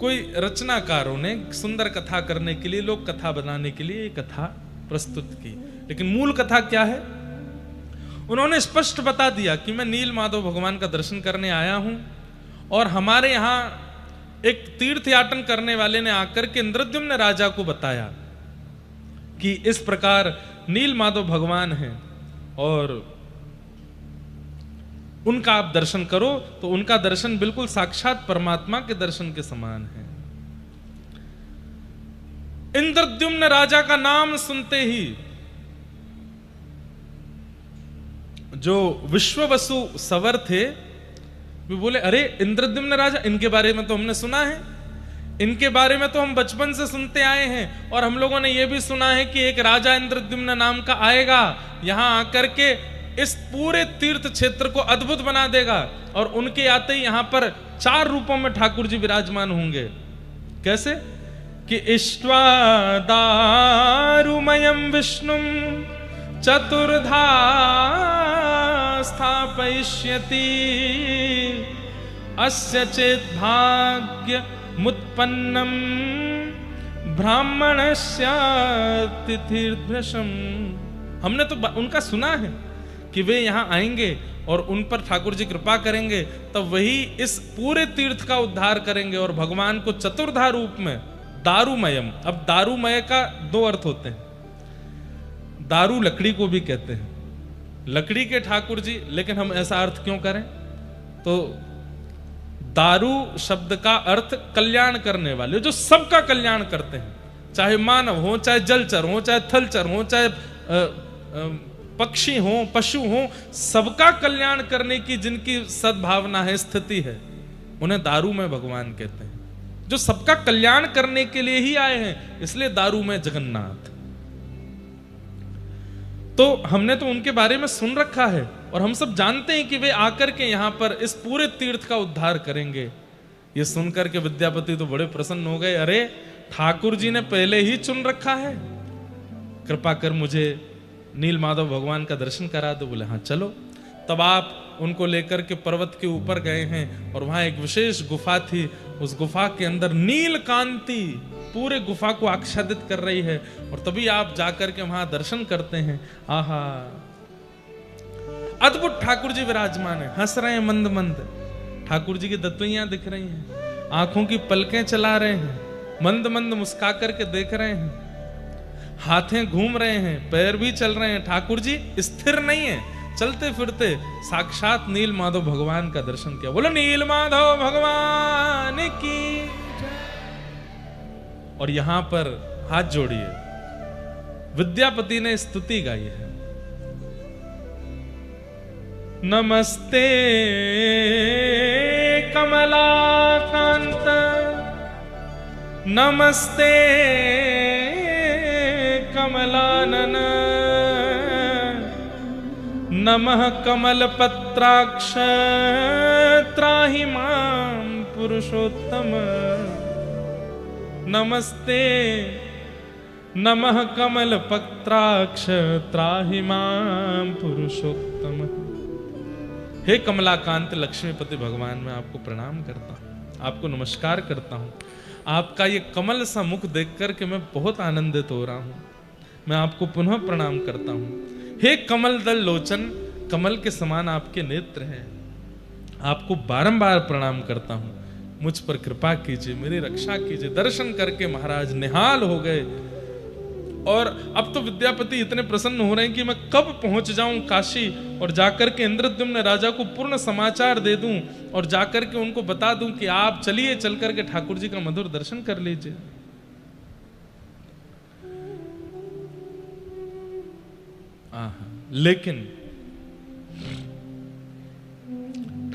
कोई रचनाकारों ने सुंदर कथा करने के लिए, लोक कथा बनाने के लिए ये कथा प्रस्तुत की, लेकिन मूल कथा क्या है? उन्होंने स्पष्ट बता दिया कि मैं नील माधव भगवान का दर्शन करने आया हूं, और हमारे यहां एक तीर्थयाटन करने वाले ने आकर के इंद्रद्युम्न राजा को बताया कि इस प्रकार नील माधव भगवान हैं और उनका आप दर्शन करो। तो उनका दर्शन बिल्कुल साक्षात परमात्मा के दर्शन के समान है। इंद्रद्युम्न राजा का नाम सुनते ही जो विश्ववसु सवर थे वे बोले, अरे इंद्रद्युम्न राजा, इनके बारे में तो हमने सुना है, इनके बारे में तो हम बचपन से सुनते आए हैं, और हम लोगों ने यह भी सुना है कि एक राजा इंद्रद्युम्न नाम का आएगा, यहां आकर के इस पूरे तीर्थ क्षेत्र को अद्भुत बना देगा, और उनके आते ही यहां पर 4 रूपों में ठाकुर जी विराजमान होंगे। कैसे? कि इष्ट्वा दारुमयं विष्णुं चतुर्धा स्थापयिष्यति अस्य चेत् भाग्य मुत्पन्नं ब्राह्मणस्य तिथिर्भृशं। हमने तो उनका सुना है कि वे यहां आएंगे और उन पर ठाकुर जी कृपा करेंगे, तब वही इस पूरे तीर्थ का उद्धार करेंगे, और भगवान को चतुर्धा रूप में दारुमयम। अब दारुमय का 2 अर्थ होते हैं। दारू लकड़ी को भी कहते हैं, लकड़ी के ठाकुर जी, लेकिन हम ऐसा अर्थ क्यों करें? तो दारू शब्द का अर्थ कल्याण करने वाले, जो सबका कल्याण करते हैं, चाहे मानव हो, चाहे जलचर हो, चाहे थलचर हो, चाहे पक्षी हो, पशु हो, सबका कल्याण करने की जिनकी सद्भावना है, स्थिति है, उन्हें दारू में भगवान कहते हैं। जो सबका कल्याण करने के लिए ही आए हैं, इसलिए दारू में जगन्नाथ। तो हमने तो उनके बारे में सुन रखा है, और हम सब जानते हैं कि वे आकर के यहां पर इस पूरे तीर्थ का उद्धार करेंगे। ये सुनकर के विद्यापति तो बड़े प्रसन्न हो गए। अरे, ठाकुर जी ने पहले ही चुन रखा है, कृपा कर मुझे नील माधव भगवान का दर्शन करा दो। बोले हाँ चलो। तब आप उनको लेकर के पर्वत के ऊपर गए हैं, और वहां एक विशेष गुफा थी। उस गुफा के अंदर नील कांति पूरे गुफा को आच्छादित कर रही है, और तभी आप जाकर के वहां दर्शन करते हैं। आहा, अद्भुत ठाकुर जी विराजमान है, हंस रहे हैं मंद मंद, ठाकुर जी की दतुइयां दिख रही हैं, आंखों की पलकें चला रहे हैं, मंद मंद मुस्का करके देख रहे हैं, हाथें घूम रहे हैं, पैर भी चल रहे हैं। ठाकुर जी स्थिर नहीं है, चलते फिरते साक्षात नील माधव भगवान का दर्शन किया। बोलो नील माधव भगवान की। और यहां पर हाथ जोड़िए, विद्यापति ने स्तुति गाई है। नमस्ते कमलाकांत, नमस्ते कमलानन, नमः कमलपत्राक्ष त्राहि मां पुरुषोत्तम। नमस्ते नमः कमलपत्राक्ष त्राहि मां पुरुषोत्तम। हे कमलाकांत लक्ष्मीपति भगवान, मैं आपको प्रणाम करता हूँ, आपको नमस्कार करता हूँ। आपका ये कमल सा मुख देख कर के मैं बहुत आनंदित हो रहा हूँ। मैं आपको पुनः प्रणाम करता हूँ। हे कमल दल लोचन, कमल के समान आपके नेत्र हैं। आपको बारंबार प्रणाम करता हूँ। मुझ पर कृपा कीजिए, मेरी रक्षा कीजिए। दर्शन करके महाराज निहाल हो गए और अब तो विद्यापति इतने प्रसन्न हो रहे हैं कि मैं कब पहुंच जाऊं काशी और जाकर के इंद्रद्युम्न राजा को पूर्ण समाचार दे दूं और जाकर के उनको बता दूं कि आप चलिए, चल करके ठाकुर जी का मधुर दर्शन कर लीजिए। लेकिन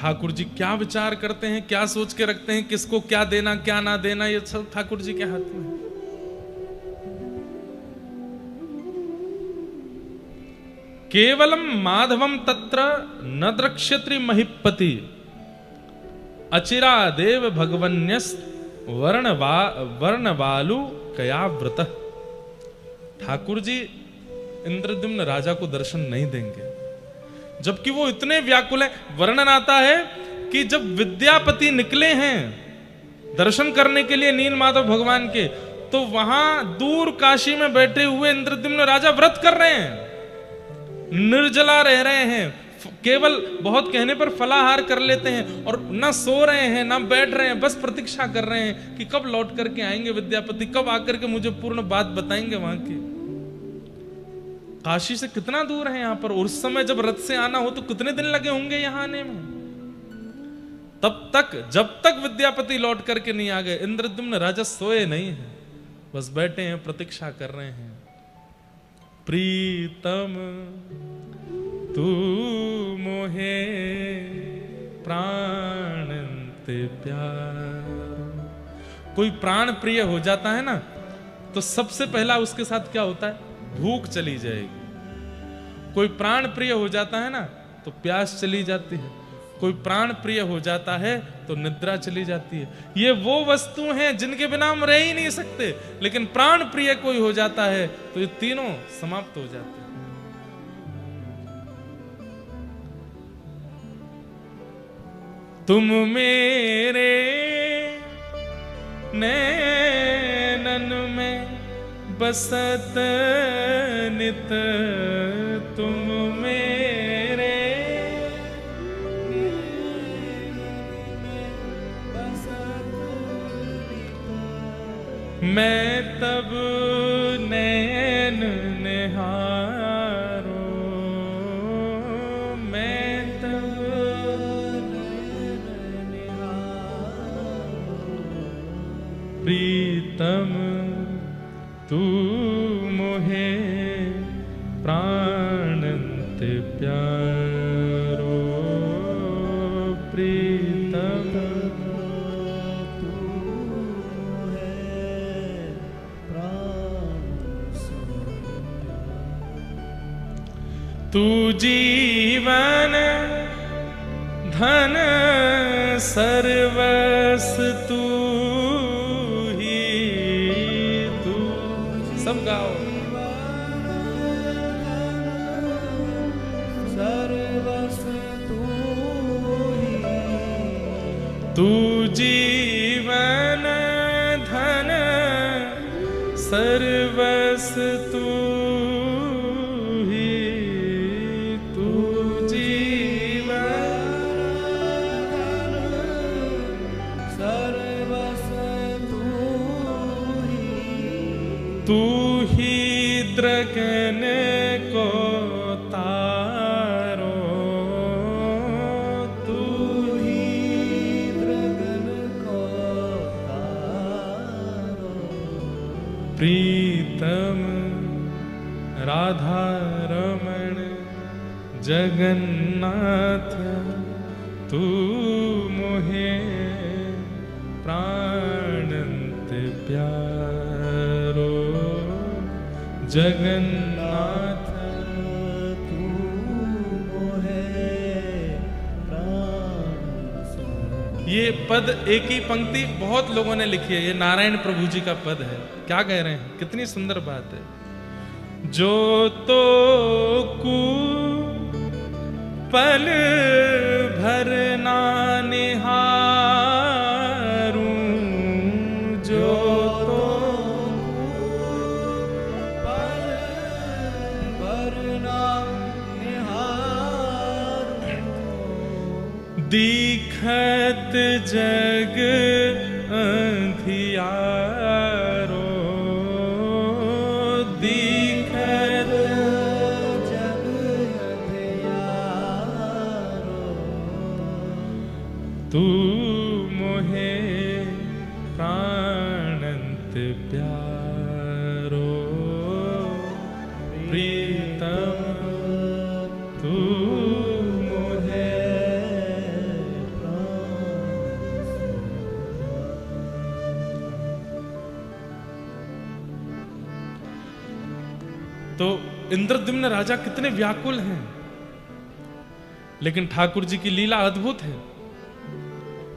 ठाकुर जी क्या विचार करते हैं, क्या सोच के रखते हैं, किसको क्या देना क्या ना देना, ये सब ठाकुर जी के हाथ में है। केवलम माधवम तत्र न द्रक्ष्यति महिपति अचिरा देव भगवन्यस वर्णवालु कयाव्रत। ठाकुर जी इंद्रद्युम्न राजा को दर्शन नहीं देंगे, जबकि वो इतने व्याकुल है। वर्णन आता है कि जब विद्यापति निकले हैं दर्शन करने के लिए नील माधव भगवान के, तो वहां दूर काशी में बैठे हुए इंद्रद्युम्न राजा व्रत कर रहे हैं, निर्जला रह रहे हैं, केवल बहुत कहने पर फलाहार कर लेते हैं और ना सो रहे हैं ना बैठ रहे हैं, बस प्रतीक्षा कर रहे हैं कि कब लौट करके आएंगे विद्यापति, कब आकर के मुझे पूर्ण बात बताएंगे वहां की। काशी से कितना दूर है यहाँ पर, और उस समय जब रथ से आना हो तो कितने दिन लगे होंगे यहाँ आने में। तब तक जब तक विद्यापति लौट करके नहीं आ गए, इंद्रद्युम्न राजा सोए नहीं है, बस बैठे हैं, प्रतीक्षा कर रहे हैं। प्रीतम तू मोहे प्राण ते प्यार। कोई प्राण प्रिय हो जाता है ना, तो सबसे पहला उसके साथ क्या होता है, भूख चली जाएगी। कोई प्राण प्रिय हो जाता है ना तो प्यास चली जाती है, कोई प्राण प्रिय हो जाता है तो निद्रा चली जाती है। ये वो वस्तु हैं जिनके बिना हम रह ही नहीं सकते, लेकिन प्राण प्रिय कोई हो जाता है तो ये तीनों समाप्त हो जाते हैं। तुम मेरे नैनन में बसत नित, तुम मेरे मैं तब नैन निहारो, मैं तब नैन निहारो। प्रीतम तू मोहे प्राणंत प्यारो, प्रीतम तू मोहे प्राणंत। तू जीवन धन सर्वस तू ही, तू सब गाओ। सर्वस तू ही, तू जीवन धन सर्वस तू ही, तू जीवन सर्वस तू ही, तू ही द्रगन को तारो, तू ही द्रगन को तारो। प्रीतम राधा रमण जगन्नाथ, तू मोहे प्राणंत प्यारो, जगन्नाथ तू मोहे प्राण। ये पद एक ही पंक्ति बहुत लोगों ने लिखी है, ये नारायण प्रभु जी का पद है। क्या कह रहे हैं, कितनी सुंदर बात है। जो तो कु पल भरना निहारूं जो तो भरना निहारूं दीखत जग अंधियारो दीखत जग अंधियारो तू मोहे प्राणंत प्यारो प्रीतम तू मोहे तो इंद्रद्युम्न राजा कितने व्याकुल हैं, लेकिन ठाकुर जी की लीला अद्भुत है।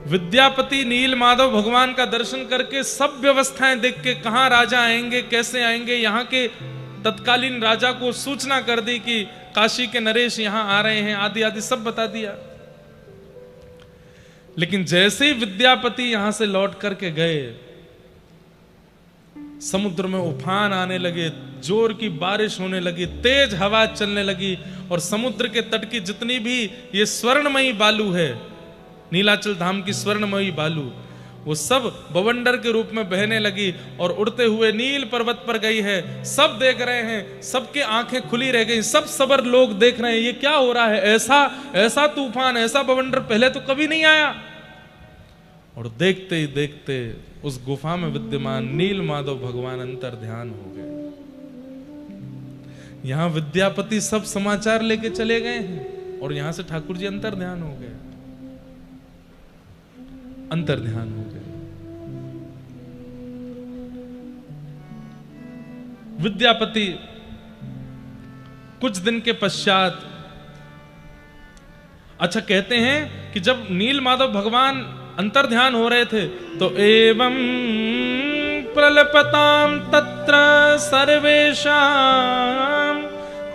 विद्यापति नील माधव भगवान का दर्शन करके सब व्यवस्थाएं देख के कहां राजा आएंगे, कैसे आएंगे, यहां के तत्कालीन राजा को सूचना कर दी कि काशी के नरेश यहां आ रहे हैं, आदि आदि सब बता दिया। लेकिन जैसे ही विद्यापति यहां से लौट करके गए, समुद्र में उफान आने लगे, जोर की बारिश होने लगी, तेज हवा चलने लगी, और समुद्र के तट की जितनी भी ये स्वर्णमयी बालू है, नीलाचल धाम की स्वर्णमयी बालू, वो सब बवंडर के रूप में बहने लगी और उड़ते हुए नील पर्वत पर गई है। सब देख रहे हैं, सबके आंखें खुली रह गई, सब सबर लोग देख रहे हैं ये क्या हो रहा है, ऐसा तूफान, ऐसा बवंडर पहले तो कभी नहीं आया। और देखते ही देखते उस गुफा में विद्यमान नील माधव भगवान अंतर ध्यान हो गए। यहां विद्यापति सब समाचार लेके चले गए हैं और यहां से ठाकुर जी अंतर ध्यान हो गए, अंतर ध्यान हो गए। विद्यापति कुछ दिन के पश्चात, अच्छा कहते हैं कि जब नील माधव भगवान अंतर ध्यान हो रहे थे तो एवं प्रलपताम तत्र सर्वेषां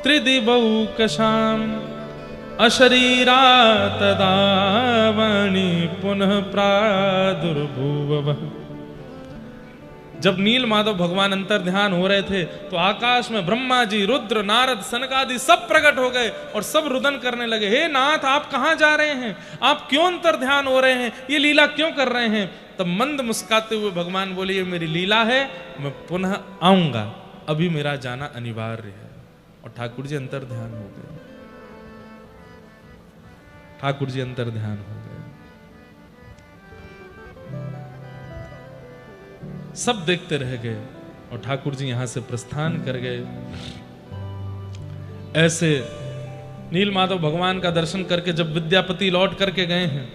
त्रिदिवौकशाम अशरीरा तदावनि पुनः प्रादुर्भुवः। जब नील माधव भगवान अंतर ध्यान हो रहे थे तो आकाश में ब्रह्मा जी, रुद्र, नारद, सनकादि सब प्रकट हो गए और सब रुदन करने लगे, हे नाथ आप कहां जा रहे हैं, आप क्यों अंतर ध्यान हो रहे हैं, ये लीला क्यों कर रहे हैं। तब मंद मुस्काते हुए भगवान बोले, ये मेरी लीला है, मैं पुनः आऊंगा, अभी मेरा जाना अनिवार्य है। और ठाकुर जी अंतर ध्यान हो गए, ठाकुर जी अंतर ध्यान हो गए। सब देखते रह गए और ठाकुर जी यहां से प्रस्थान कर गए। ऐसे नील माधव भगवान का दर्शन करके जब विद्यापति लौट करके गए हैं,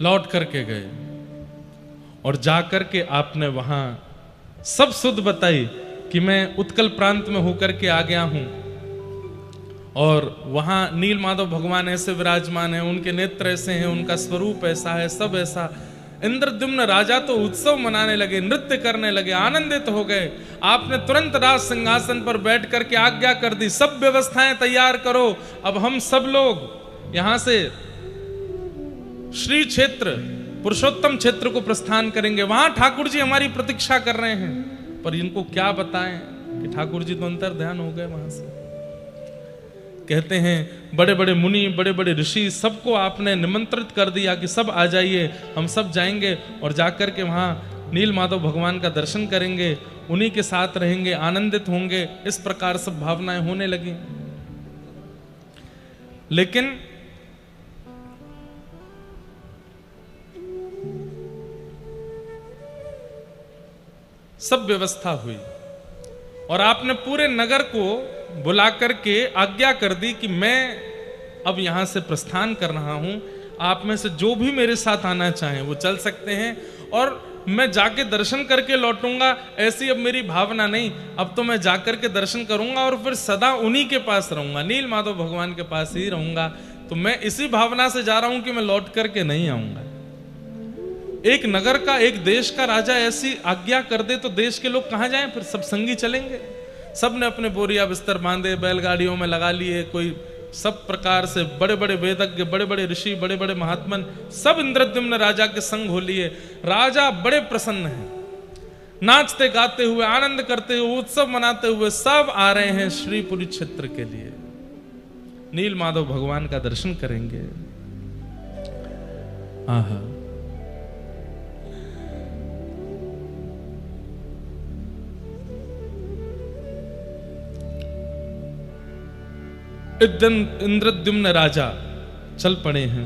लौट करके गए और जाकर के आपने वहां सब सुध बताई कि मैं उत्कल प्रांत में होकर के आ गया हूं और वहां नील माधव भगवान ऐसे विराजमान हैं, उनके नेत्र ऐसे हैं, उनका स्वरूप ऐसा है, सब ऐसा। इंद्रद्युम्न राजा तो उत्सव मनाने लगे, नृत्य करने लगे, आनंदित हो गए। आपने तुरंत राज सिंहासन पर बैठ करके आज्ञा कर दी, सब व्यवस्थाएं तैयार करो, अब हम सब लोग यहां से श्री क्षेत्र, पुरुषोत्तम क्षेत्र को प्रस्थान करेंगे। वहां ठाकुर जी हमारी प्रतीक्षा कर रहे हैं। पर इनको क्या बताएं कि ठाकुर जी तो अंतर ध्यान हो गए वहां से। कहते हैं बड़े बड़े मुनि, बड़े बड़े ऋषि, सबको आपने निमंत्रित कर दिया कि सब आ जाइए, हम सब जाएंगे और जाकर के वहां नील माधव भगवान का दर्शन करेंगे, उन्हीं के साथ रहेंगे, आनंदित होंगे। इस प्रकार सब भावनाएं होने लगी। लेकिन सब व्यवस्था हुई और आपने पूरे नगर को बुला करके आज्ञा कर दी कि मैं अब यहां से प्रस्थान कर रहा हूं, आप में से जो भी मेरे साथ आना चाहें वो चल सकते हैं। और मैं जाके दर्शन करके लौटूंगा, ऐसी अब मेरी भावना नहीं। अब तो मैं जाकर के दर्शन करूंगा और फिर सदा उन्हीं के पास रहूंगा, नील माधव भगवान के पास ही रहूंगा। तो मैं इसी भावना से जा रहा हूं कि मैं लौट करके नहीं आऊंगा। एक नगर का, एक देश का राजा ऐसी आज्ञा कर दे तो देश के लोग कहां जाएं? फिर सब संगी चलेंगे। सब ने अपने बोरिया बिस्तर बांधे, बैलगाड़ियों में लगा लिए, कोई सब प्रकार से बड़े बड़े वेदज्ञ, बड़े बड़े ऋषि, बड़े बड़े महात्मन सब इंद्रद्युम्न राजा के संग हो लिए। राजा बड़े प्रसन्न हैं, नाचते गाते हुए, आनंद करते हुए, उत्सव मनाते हुए सब आ रहे हैं श्रीपुरी क्षेत्र के लिए, नील माधव भगवान का दर्शन करेंगे। आहा, इंद्रद्युम्न राजा चल पड़े हैं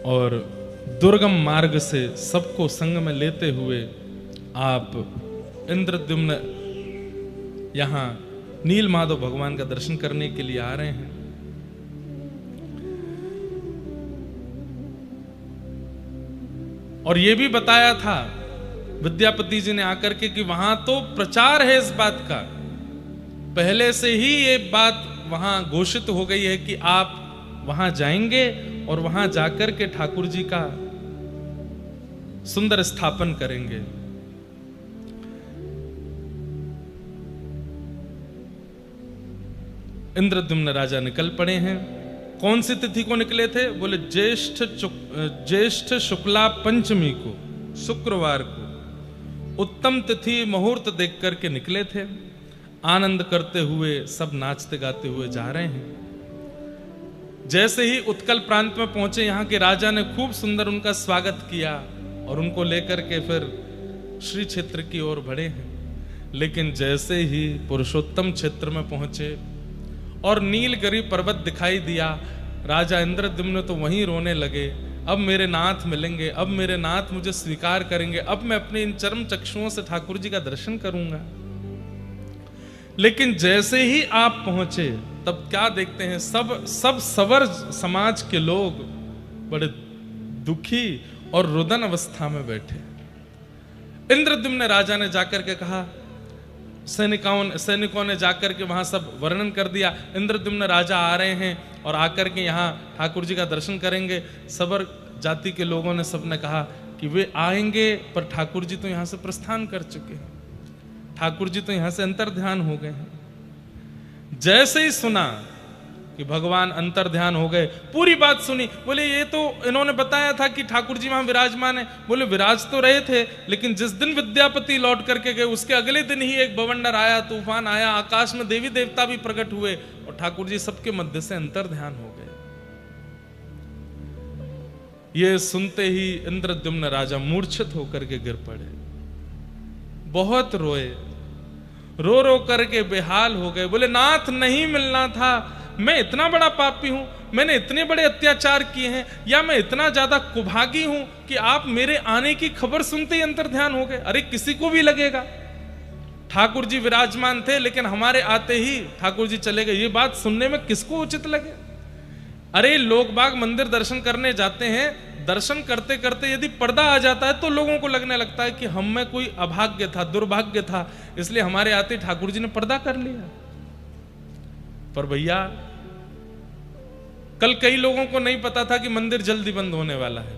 और दुर्गम मार्ग से सबको संग में लेते हुए आप इंद्रद्युम्न यहां नील माधव भगवान का दर्शन करने के लिए आ रहे हैं। और यह भी बताया था विद्यापति जी ने आकर के कि वहां तो प्रचार है इस बात का, पहले से ही ये बात वहां घोषित हो गई है कि आप वहां जाएंगे और वहां जाकर के ठाकुर जी का सुंदर स्थापन करेंगे। इंद्रद्युम्न राजा निकल पड़े हैं। कौन सी तिथि को निकले थे? बोले ज्येष्ठ शुक्ला पंचमी को, शुक्रवार को उत्तम तिथि मुहूर्त देख करके निकले थे। आनंद करते हुए सब नाचते गाते हुए जा रहे हैं। जैसे ही उत्कल प्रांत में पहुंचे, यहां के राजा ने खूब सुंदर उनका स्वागत किया और उनको लेकर के फिर श्री क्षेत्र की ओर बढ़े हैं। लेकिन जैसे ही पुरुषोत्तम क्षेत्र में पहुंचे और नीलगिरी पर्वत दिखाई दिया, राजा इंद्रद्युम्न तो वहीं रोने लगे। अब मेरे नाथ मिलेंगे, अब मेरे नाथ मुझे स्वीकार करेंगे, अब मैं अपने इन चर्म चक्षुओं से ठाकुर जी का दर्शन करूंगा। लेकिन जैसे ही आप पहुंचे तब क्या देखते हैं, सब सवर समाज के लोग बड़े दुखी और रुदन अवस्था में बैठे। इंद्रद्युम्न राजा ने जाकर के कहा, सैनिकों ने जाकर के वहां सब वर्णन कर दिया, इंद्रद्युम्न राजा आ रहे हैं और आकर के यहाँ ठाकुर जी का दर्शन करेंगे। सवर जाति के लोगों ने सबने कहा कि वे आएंगे, पर ठाकुर जी तो यहाँ से प्रस्थान कर चुके हैं, ठाकुर जी तो यहां से अंतर ध्यान हो गए हैं। जैसे ही सुना कि भगवान अंतर ध्यान हो गए, पूरी बात सुनी। बोले ये तो इन्होंने बताया था कि ठाकुर जी वहां विराजमान है। बोले विराज तो रहे थे, लेकिन जिस दिन विद्यापति लौट करके गए उसके अगले दिन ही एक बवंडर आया, तूफान आया, आकाश में देवी देवता भी प्रकट हुए और ठाकुर जी सबके मध्य से अंतर ध्यान हो गए। ये सुनते ही इंद्रद्युम्न राजा मूर्छित होकर के गिर पड़े, बहुत रोए, रो रो करके बेहाल हो गए। बोले नाथ नहीं मिलना था, मैं इतना बड़ा पापी हूं, मैंने इतने बड़े अत्याचार किए हैं, या मैं इतना ज्यादा कुभागी हूं कि आप मेरे आने की खबर सुनते ही अंतर ध्यान हो गए। अरे किसी को भी लगेगा, ठाकुर जी विराजमान थे लेकिन हमारे आते ही ठाकुर जी चले गए, ये बात सुनने में किसको उचित लगे। अरे लोग बाग मंदिर दर्शन करने जाते हैं, दर्शन करते करते यदि पर्दा आ जाता है तो लोगों को लगने लगता है कि हम में कोई अभाग्य था, दुर्भाग्य था, इसलिए हमारे आते ठाकुर जी ने पर्दा कर लिया। पर भैया कल कई लोगों को नहीं पता था कि मंदिर जल्दी बंद होने वाला है।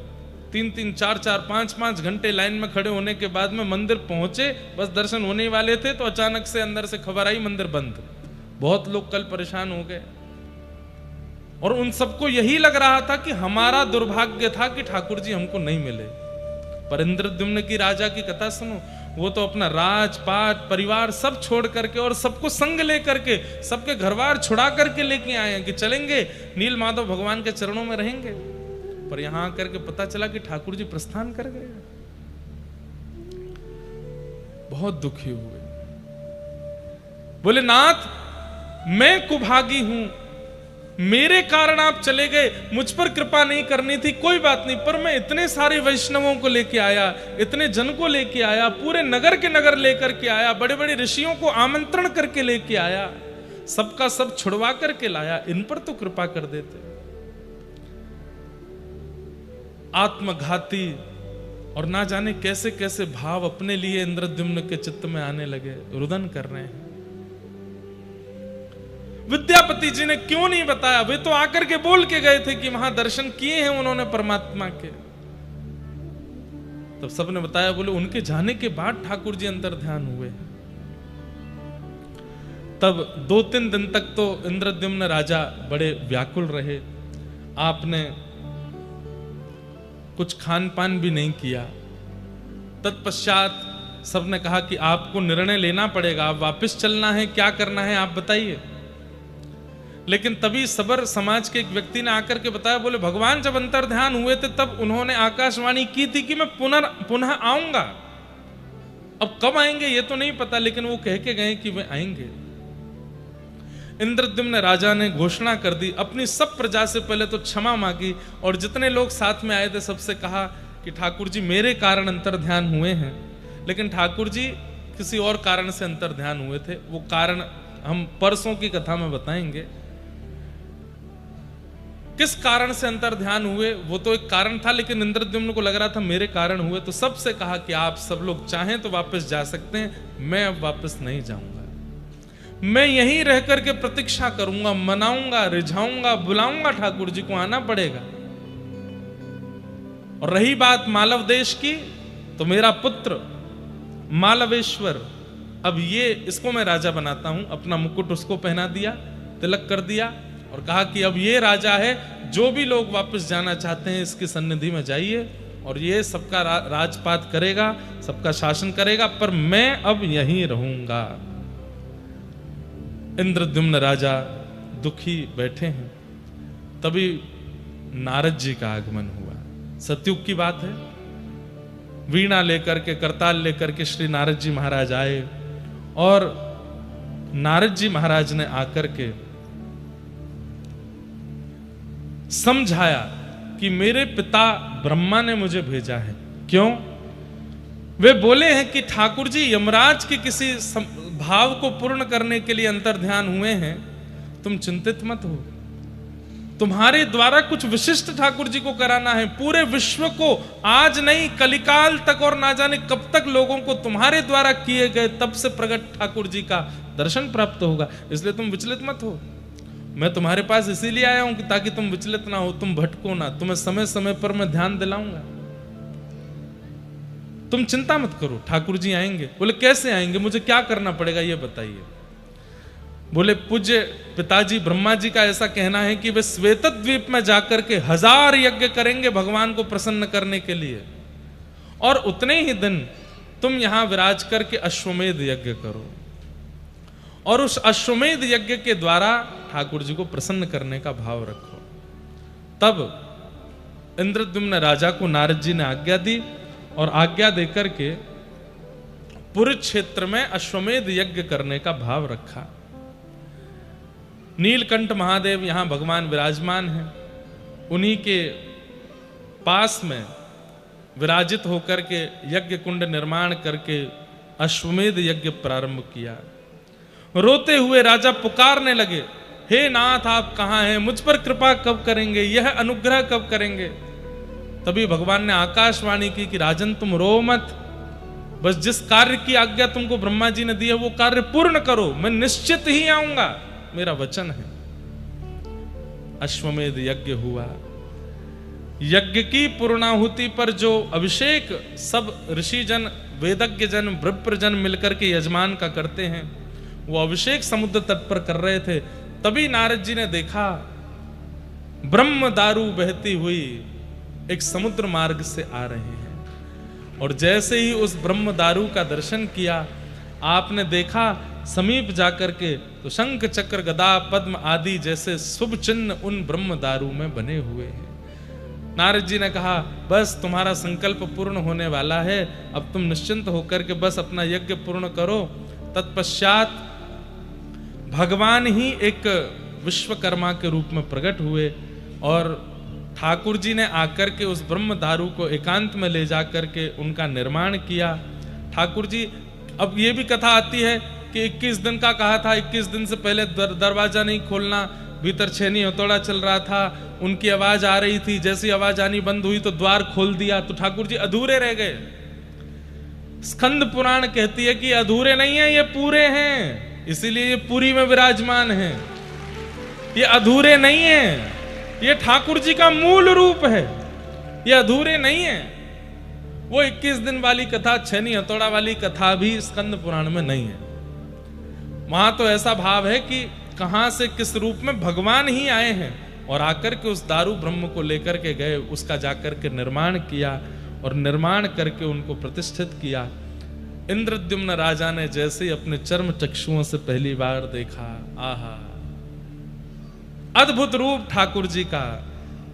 3-3, 4-4, 5-5 घंटे लाइन में खड़े होने के बाद में मंदिर पहुंचे, बस दर्शन होने वाले थे तो अचानक से अंदर से खबर आई मंदिर बंद। बहुत लोग कल परेशान हो गए और उन सबको यही लग रहा था कि हमारा दुर्भाग्य था कि ठाकुर जी हमको नहीं मिले। पर इंद्रद्युम्न की राजा की कथा सुनो, वो तो अपना राजपाट परिवार सब छोड़ करके और सबको संग लेकर के, सबके घरवार छुड़ा करके लेके आए हैं कि चलेंगे नील माधव भगवान के चरणों में रहेंगे। पर यहां आकर के पता चला कि ठाकुर जी प्रस्थान कर गए। बहुत दुखी हुए, बोले नाथ मैं कुभागी हूं, मेरे कारण आप चले गए, मुझ पर कृपा नहीं करनी थी, कोई बात नहीं, पर मैं इतने सारे वैष्णवों को लेके आया, इतने जन को लेके आया, पूरे नगर के नगर लेकर के आया, बड़े बड़े ऋषियों को आमंत्रण करके लेके आया, सबका सब छुड़वा करके लाया, इन पर तो कृपा कर देते। आत्मघाती और ना जाने कैसे कैसे भाव अपने लिए इंद्रद्युम्न के चित्त में आने लगे, रुदन कर रहे हैं। विद्यापति जी ने क्यों नहीं बताया? वे तो आकर के बोल के गए थे कि वहां दर्शन किए हैं उन्होंने परमात्मा के। तब सबने बताया, बोले उनके जाने के बाद ठाकुर जी अंतर ध्यान हुए। तब 2-3 दिन तक तो इंद्रद्युम्न राजा बड़े व्याकुल रहे। आपने कुछ खान पान भी नहीं किया। तत्पश्चात सबने कहा कि आपको निर्णय लेना पड़ेगा, आप वापस चलना है, क्या करना है आप बताइए। लेकिन तभी सबर समाज के एक व्यक्ति ने आकर के बताया, बोले भगवान जब अंतर ध्यान हुए थे तब उन्होंने आकाशवाणी की थी कि मैं पुनः आऊंगा। अब कब आएंगे ये तो नहीं पता, लेकिन वो कह के गए कि वे आएंगे। इंद्रद्युम्न राजा ने घोषणा कर दी, अपनी सब प्रजा से पहले तो क्षमा मांगी और जितने लोग साथ में आए थे सबसे कहा कि ठाकुर जी मेरे कारण अंतर ध्यान हुए हैं, लेकिन ठाकुर जी किसी और कारण से अंतर ध्यान हुए थे। वो कारण हम परसों की कथा में बताएंगे। किस कारण से अंतर ध्यान हुए वो तो एक कारण था, लेकिन इंद्रद्युम्न को लग रहा था मेरे कारण हुए। तो सबसे कहा कि आप सब लोग चाहें तो वापस जा सकते हैं, मैं अब वापस नहीं जाऊंगा। मैं यहीं रह करके प्रतीक्षा करूंगा, मनाऊंगा, रिझाऊंगा, बुलाऊंगा, ठाकुर जी को आना पड़ेगा। और रही बात मालव देश की, तो मेरा पुत्र मालवेश्वर, अब ये इसको मैं राजा बनाता हूं। अपना मुकुट उसको पहना दिया, तिलक कर दिया और कहा कि अब ये राजा है, जो भी लोग वापस जाना चाहते हैं इसकी सन्निधि में जाइए और ये सबका राजपाट करेगा, सबका शासन करेगा, पर मैं अब यहीं रहूंगा। इंद्रद्युम्न राजा दुखी बैठे हैं। तभी नारद जी का आगमन हुआ। सतयुग की बात है। वीणा लेकर के, करताल लेकर के श्री नारद जी महाराज आए और नारद जी महाराज ने आकर के समझाया कि मेरे पिता ब्रह्मा ने मुझे भेजा है। क्यों? वे बोले हैं कि ठाकुर जी यमराज के किसी भाव को पूर्ण करने के लिए अंतर ध्यान हुए हैं, तुम चिंतित मत हो। तुम्हारे द्वारा कुछ विशिष्ट ठाकुर जी को कराना है। पूरे विश्व को आज नहीं कलिकाल तक और ना जाने कब तक लोगों को तुम्हारे द्वारा किए गए तब से प्रकट ठाकुर जी का दर्शन प्राप्त होगा। इसलिए तुम विचलित मत हो। मैं तुम्हारे पास इसीलिए आया हूं कि ताकि तुम विचलित ना हो, तुम भटको ना। तुम्हें समय समय पर मैं ध्यान दिलाऊंगा। तुम चिंता मत करो, ठाकुर जी आएंगे। बोले कैसे आएंगे, मुझे क्या करना पड़ेगा ये बताइए। बोले पूज्य पिताजी ब्रह्मा जी का ऐसा कहना है कि वे श्वेतद्वीप में जाकर के 1000 यज्ञ करेंगे भगवान को प्रसन्न करने के लिए, और उतने ही दिन तुम यहां विराज करके अश्वमेध यज्ञ करो और उस अश्वमेध यज्ञ के द्वारा ठाकुर जी को प्रसन्न करने का भाव रखो। तब इंद्रद्युम्न राजा को नारद जी ने आज्ञा दी और आज्ञा देकर के पुरी क्षेत्र में अश्वमेध यज्ञ करने का भाव रखा। नीलकंठ महादेव यहां भगवान विराजमान हैं। उन्हीं के पास में विराजित होकर के यज्ञ कुंड निर्माण करके अश्वमेध यज्ञ प्रारंभ किया। रोते हुए राजा पुकारने लगे, हे नाथ आप कहां हैं, मुझ पर कृपा कब करेंगे, यह अनुग्रह कब करेंगे। तभी भगवान ने आकाशवाणी की कि राजन तुम रो मत, बस जिस कार्य की आज्ञा तुमको ब्रह्मा जी ने दी है वो कार्य पूर्ण करो, मैं निश्चित ही आऊंगा, मेरा वचन है। अश्वमेध यज्ञ हुआ। यज्ञ की पूर्णाहुति पर जो अभिषेक सब ऋषि जन, वेदज्ञ जन, विप्र जन मिलकर के यजमान का करते हैं, वो अभिषेक समुद्र तट पर कर रहे थे। तभी नारद जी ने देखा ब्रह्म दारू बहती हुई एक समुद्र मार्ग से आ रहे हैं। और जैसे ही उस ब्रह्म दारू का दर्शन किया, आपने देखा समीप जाकर के तो शंख चक्र गदा पद्म आदि जैसे शुभ चिन्ह उन ब्रह्म दारू में बने हुए हैं। नारद जी ने कहा बस तुम्हारा संकल्प पूर्ण होने वाला है, अब तुम निश्चिंत होकर के बस अपना यज्ञ पूर्ण करो। तत्पश्चात भगवान ही एक विश्वकर्मा के रूप में प्रकट हुए और ठाकुर जी ने आकर के उस ब्रह्म दारू को एकांत में ले जाकर के उनका निर्माण किया। ठाकुर जी, अब ये भी कथा आती है कि 21 दिन का कहा था, 21 दिन से पहले दरवाजा नहीं खोलना, भीतर छेनी हथौड़ा चल रहा था, उनकी आवाज आ रही थी, जैसी आवाज आनी बंद हुई तो द्वार खोल दिया, तो ठाकुर जी अधूरे रह गए। स्कंद पुराण कहती है कि अधूरे नहीं है, ये पूरे हैं, इसीलिए ये पुरी में विराजमान है। ये अधूरे नहीं है, ये ठाकुर जी का मूल रूप है, ये अधूरे नहीं है। वो 21 दिन वाली कथा, छेनी हथौड़ा वाली कथा भी स्कंद पुराण में नहीं है। वहां तो ऐसा भाव है कि कहां से किस रूप में भगवान ही आए हैं और आकर के उस दारू ब्रह्म को लेकर के गए, उसका जाकर के निर्माण किया और निर्माण करके उनको प्रतिष्ठित किया। इंद्रद्युम्न राजा ने जैसे अपने चर्म चक्षुओं से पहली बार देखा, आहा, अद्भुत रूप ठाकुर जी का,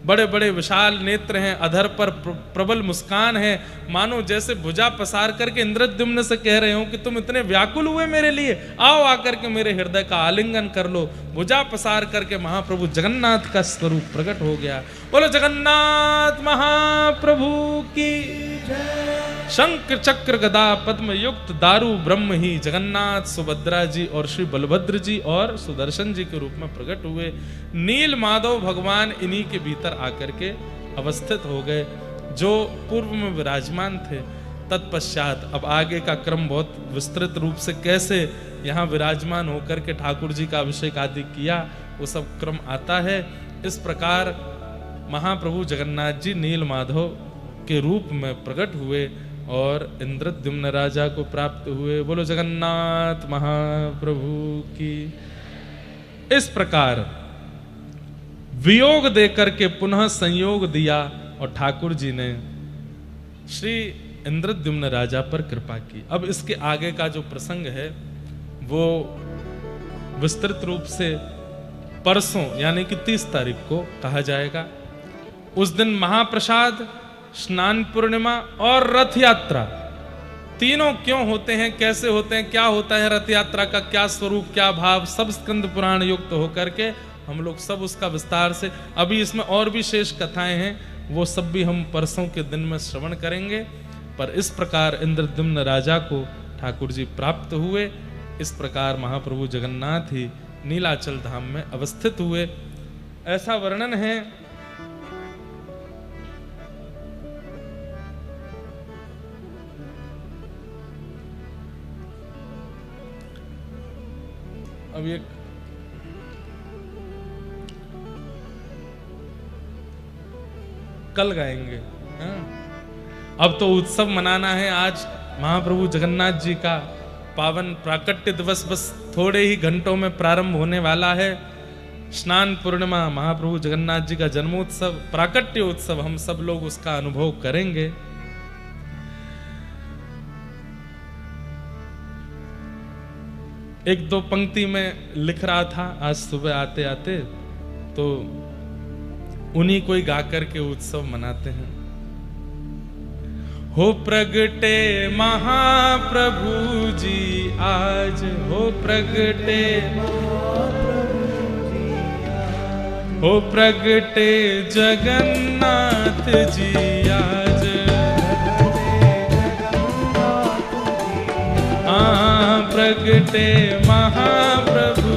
बड़े बड़े विशाल नेत्र हैं, अधर पर प्रबल मुस्कान है, मानो जैसे भुजा पसार करके इंद्रद्युम्न से कह रहे हो कि तुम इतने व्याकुल हुए मेरे लिए, आओ आकर के मेरे हृदय का आलिंगन कर लो। भुजा पसार करके महाप्रभु जगन्नाथ का स्वरूप प्रकट हो गया। बोलो जगन्नाथ महाप्रभु की शंख चक्र गदा पद्म युक्त दारू ब्रह्म ही जगन्नाथ सुभद्रा जी और श्री बलभद्र जी और सुदर्शन जी के रूप में प्रकट हुए। नील माधव भगवान इन्हीं के भीतर आकर के अवस्थित हो गए, जो पूर्व में विराजमान थे। तत्पश्चात अब आगे का क्रम बहुत विस्तृत रूप से कैसे यहाँ विराजमान होकर के ठाकुर जी का अभिषेक आदि किया, वो सब क्रम आता है। इस प्रकार महाप्रभु जगन्नाथ जी नील माधव के रूप में प्रकट हुए और इंद्रद्युम्न राजा को प्राप्त हुए। बोलो जगन्नाथ महाप्रभु की। इस प्रकार वियोग देकर के पुनः संयोग दिया और ठाकुर जी ने श्री इंद्रद्युम्न राजा पर कृपा की। अब इसके आगे का जो प्रसंग है वो विस्तृत रूप से परसों यानी कि 30 तारीख को कहा जाएगा। उस दिन महाप्रसाद, स्नान पूर्णिमा और रथ यात्रा तीनों क्यों होते हैं, कैसे होते हैं, क्या होता है रथ यात्रा का, क्या स्वरूप, क्या भाव, सब स्कंद पुराण युक्त होकर के हम लोग सब उसका विस्तार से, अभी इसमें और भी शेष कथाएं हैं, वो सब भी हम परसों के दिन में श्रवण करेंगे। पर इस प्रकार इंद्रद्युम्न राजा को ठाकुर जी प्राप्त हुए। इस प्रकार महाप्रभु जगन्नाथ ही नीलाचल धाम में अवस्थित हुए, ऐसा वर्णन है। अब ये कल गाएंगे, हाँ? अब तो उत्सव मनाना है। आज महाप्रभु जगन्नाथ जी का पावन प्राकट्य दिवस बस थोड़े ही घंटों में प्रारंभ होने वाला है। स्नान पूर्णिमा, महाप्रभु जगन्नाथ जी का जन्मोत्सव, प्राकट्य उत्सव, हम सब लोग उसका अनुभव करेंगे। एक दो पंक्ति में लिख रहा था आज सुबह आते आते, तो उन्हीं को ही गा करके उत्सव मनाते हैं। हो प्रगटे महाप्रभु जी आज, हो प्रगटे, हो प्रगटे जगन्नाथ जी आज, प्रगटे महाप्रभु